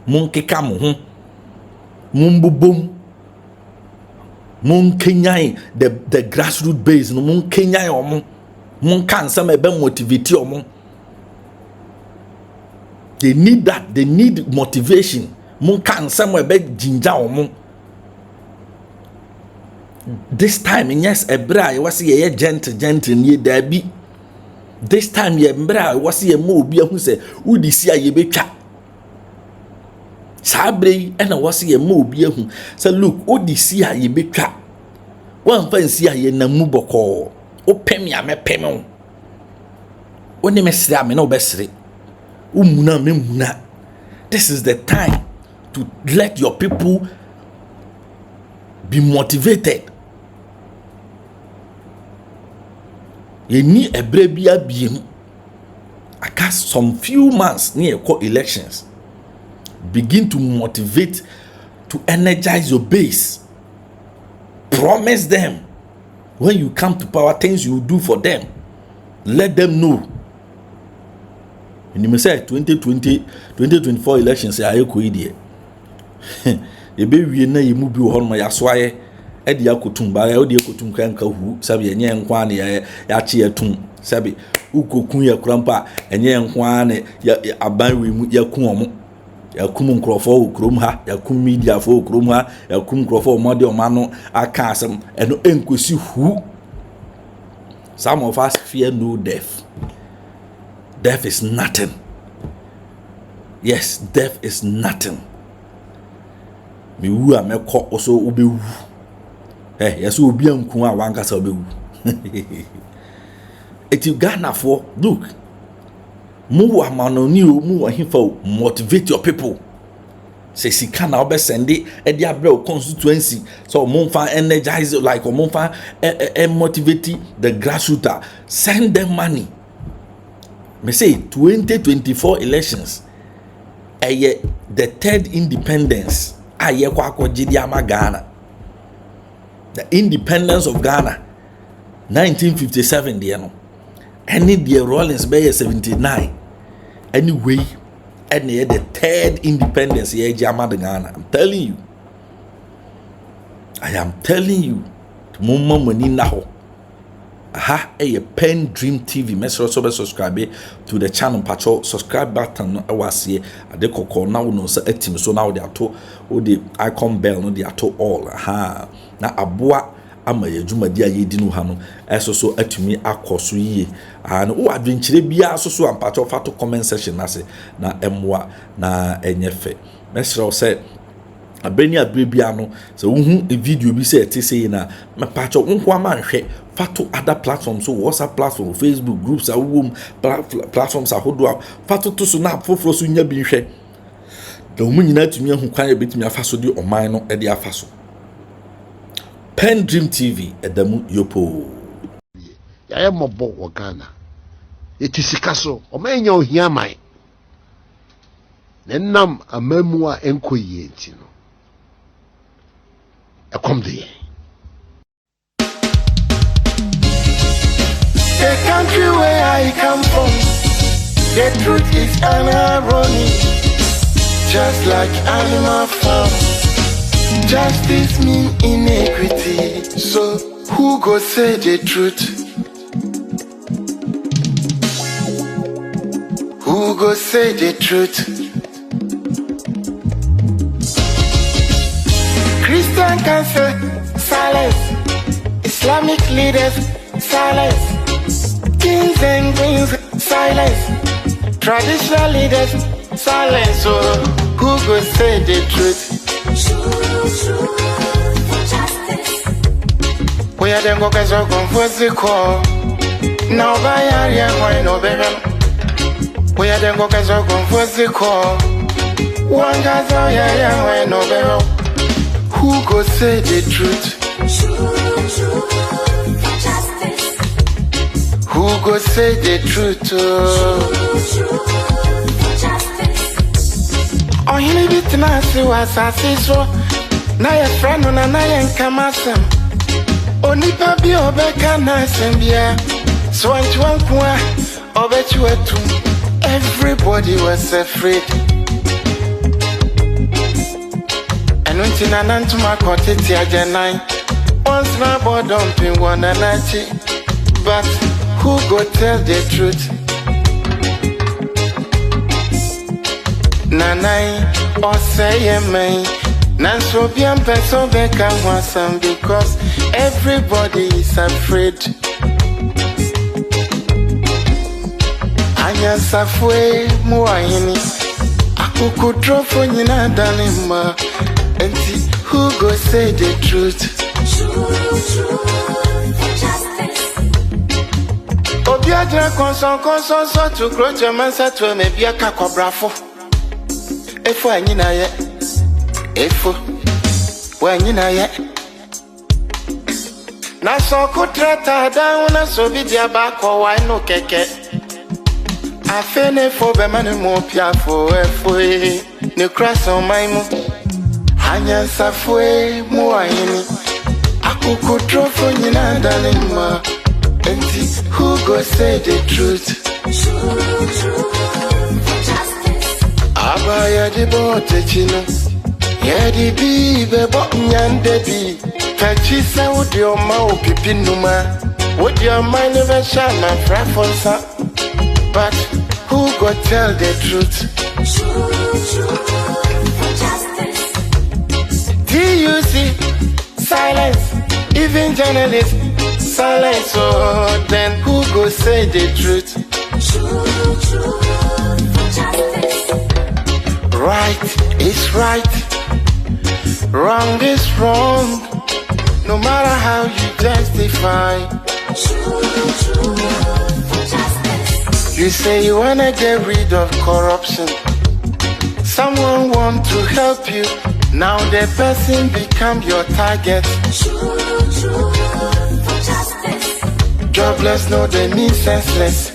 mon keka mo ho mon bobom mon kenyai the grassroots base no mon kenyai omo mon kan some ebe motivate omo. They need that, they need motivation. Mon kan some ebe jinja omo. This time yes ebra ye was ye gentle ye there be. This time ye mbra was ye mo obi ahu se udi sia ye betwa sabre ena wase ye ma obi ahu say look odisi a ye betwa wan fansi a ye namu boko o pem ya me pem o oni mesre ame na obesre umuna memuna. This is the time to let your people be motivated. Ye ni ebre bia biem aka some few months near elections. Begin to motivate, to energize your base. Promise them when you come to power things you will do for them. Let them know. And you may say 2024 elections say aye ko idie. E be wie na ye mu bi ho no ya soaye e de akotum ba ya de akotum kan ka hu sabe enye nkwa ne ya che atum sabe ukokun ya krampa enye nkwa ne aban we mu ya kun omo. Yakum nkrofo okrom ha yakum media fo okrom ha yakum nkrofo mode omano aka asem eno enkosi hu. Some of us fear no death. Death is nothing. Yes, death is nothing. Me wu a meko oso obewu. Yes obi anku a wankasa obewu. Eti Ghana for look. Mu wa manoni o mu wa hifo motivate your people. Say sika na obe send e de abre constituency so monfa energize like monfa motivate the grassroots. Send them money. Me say 2024 elections the third independence aye kwa akogidi ama Ghana. The independence of Ghana 1957 there no. Any the Rollins Bay 79. Anyway, and the third independence here Ghana. I'm telling you. I am telling you. Mumma money now. Aha, a PENDREAM TV. Make sure to subscribe to the channel. Patrol subscribe button. I was here. I de call now no say team. So now they are to the icon bell. No, they are to all. Aha. Na abua. Ama ye dwumadi a ye di no ha no eso so atumi akoso yie and wo adwenkyire bia so so ampacho fato comment section na se na emwa na enyefe mesro say abeni abrebia no se wo hu e video bi se ete sei na mepacho nko ama nhwe fato other platforms so WhatsApp platform Facebook groups awom platforms ahodo fato to so na foforo so nya bi nhwe da wo nyina atumi ahu kwan e betumi afaso di oman no e de afaso. PENDREAM TV Edamu Yopo. Ya mobo wa Ghana. It is sikaso. Omenya ohia mai. Nenam amamua enkoyi enti no. Ekomde. The country where I come from, the truth is irony. Just like animal farm, justice mean inequity. So who go say the truth? Who go say the truth? Christian can say silence, Islamic leaders silence. Kings and queens, silence. Traditional leaders, silence. So who could say the truth? We are the workers of confused call. Now by area, why no better? We are the workers of confused call. One guy's out here, why no better? Who could say the truth? Who go say the truth? Oh, he need it now, see what I see so. Na your friend on a nine camasem. Only papi obeka na sembia. So I want to obet you too. Everybody was afraid. And when Tina to my cottage, I janine. Once na board dumping one and but who go tell the truth? Nanai or say me. Nanso bien person beka wasam because everybody is afraid. Anya safwe muayini. Akuku drofo nyina danima. Enti who go say the truth? Obiadra konson so to grow Germansa to me be a cacobrafo. Efo anyina ye. Efo. When you know ye. Na so kutrata down na so be dia back or why no keke. I fene for be manu mo pia for efo e. Ne cross on my mo. Hanya safwe mo ayini. Akuku trofo nyina dalima. Enti who go say the truth? Abaya di bote chino. Yedi bi bebo nyande bi. Kachisa udi oma upipi numa. Would your mind never shine my frafonsa? But who go tell the truth? TUC, silence. Even journalists, silence. Oh, then who go say the truth? Right is right. Wrong is wrong. No matter how you justify. You say you wanna get rid of corruption. Someone want to help you. Now the person become your target. Jobless no they mean senseless.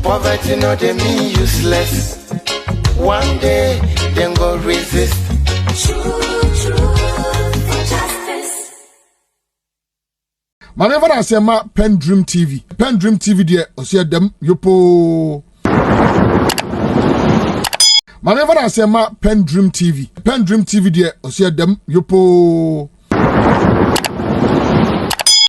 Poverty no they mean useless. One day them go resist. Maneva na sema PENDREAM TV. PENDREAM TV de osia dem yopo. Maneva na sema PENDREAM TV. PENDREAM TV de osia dem yopo.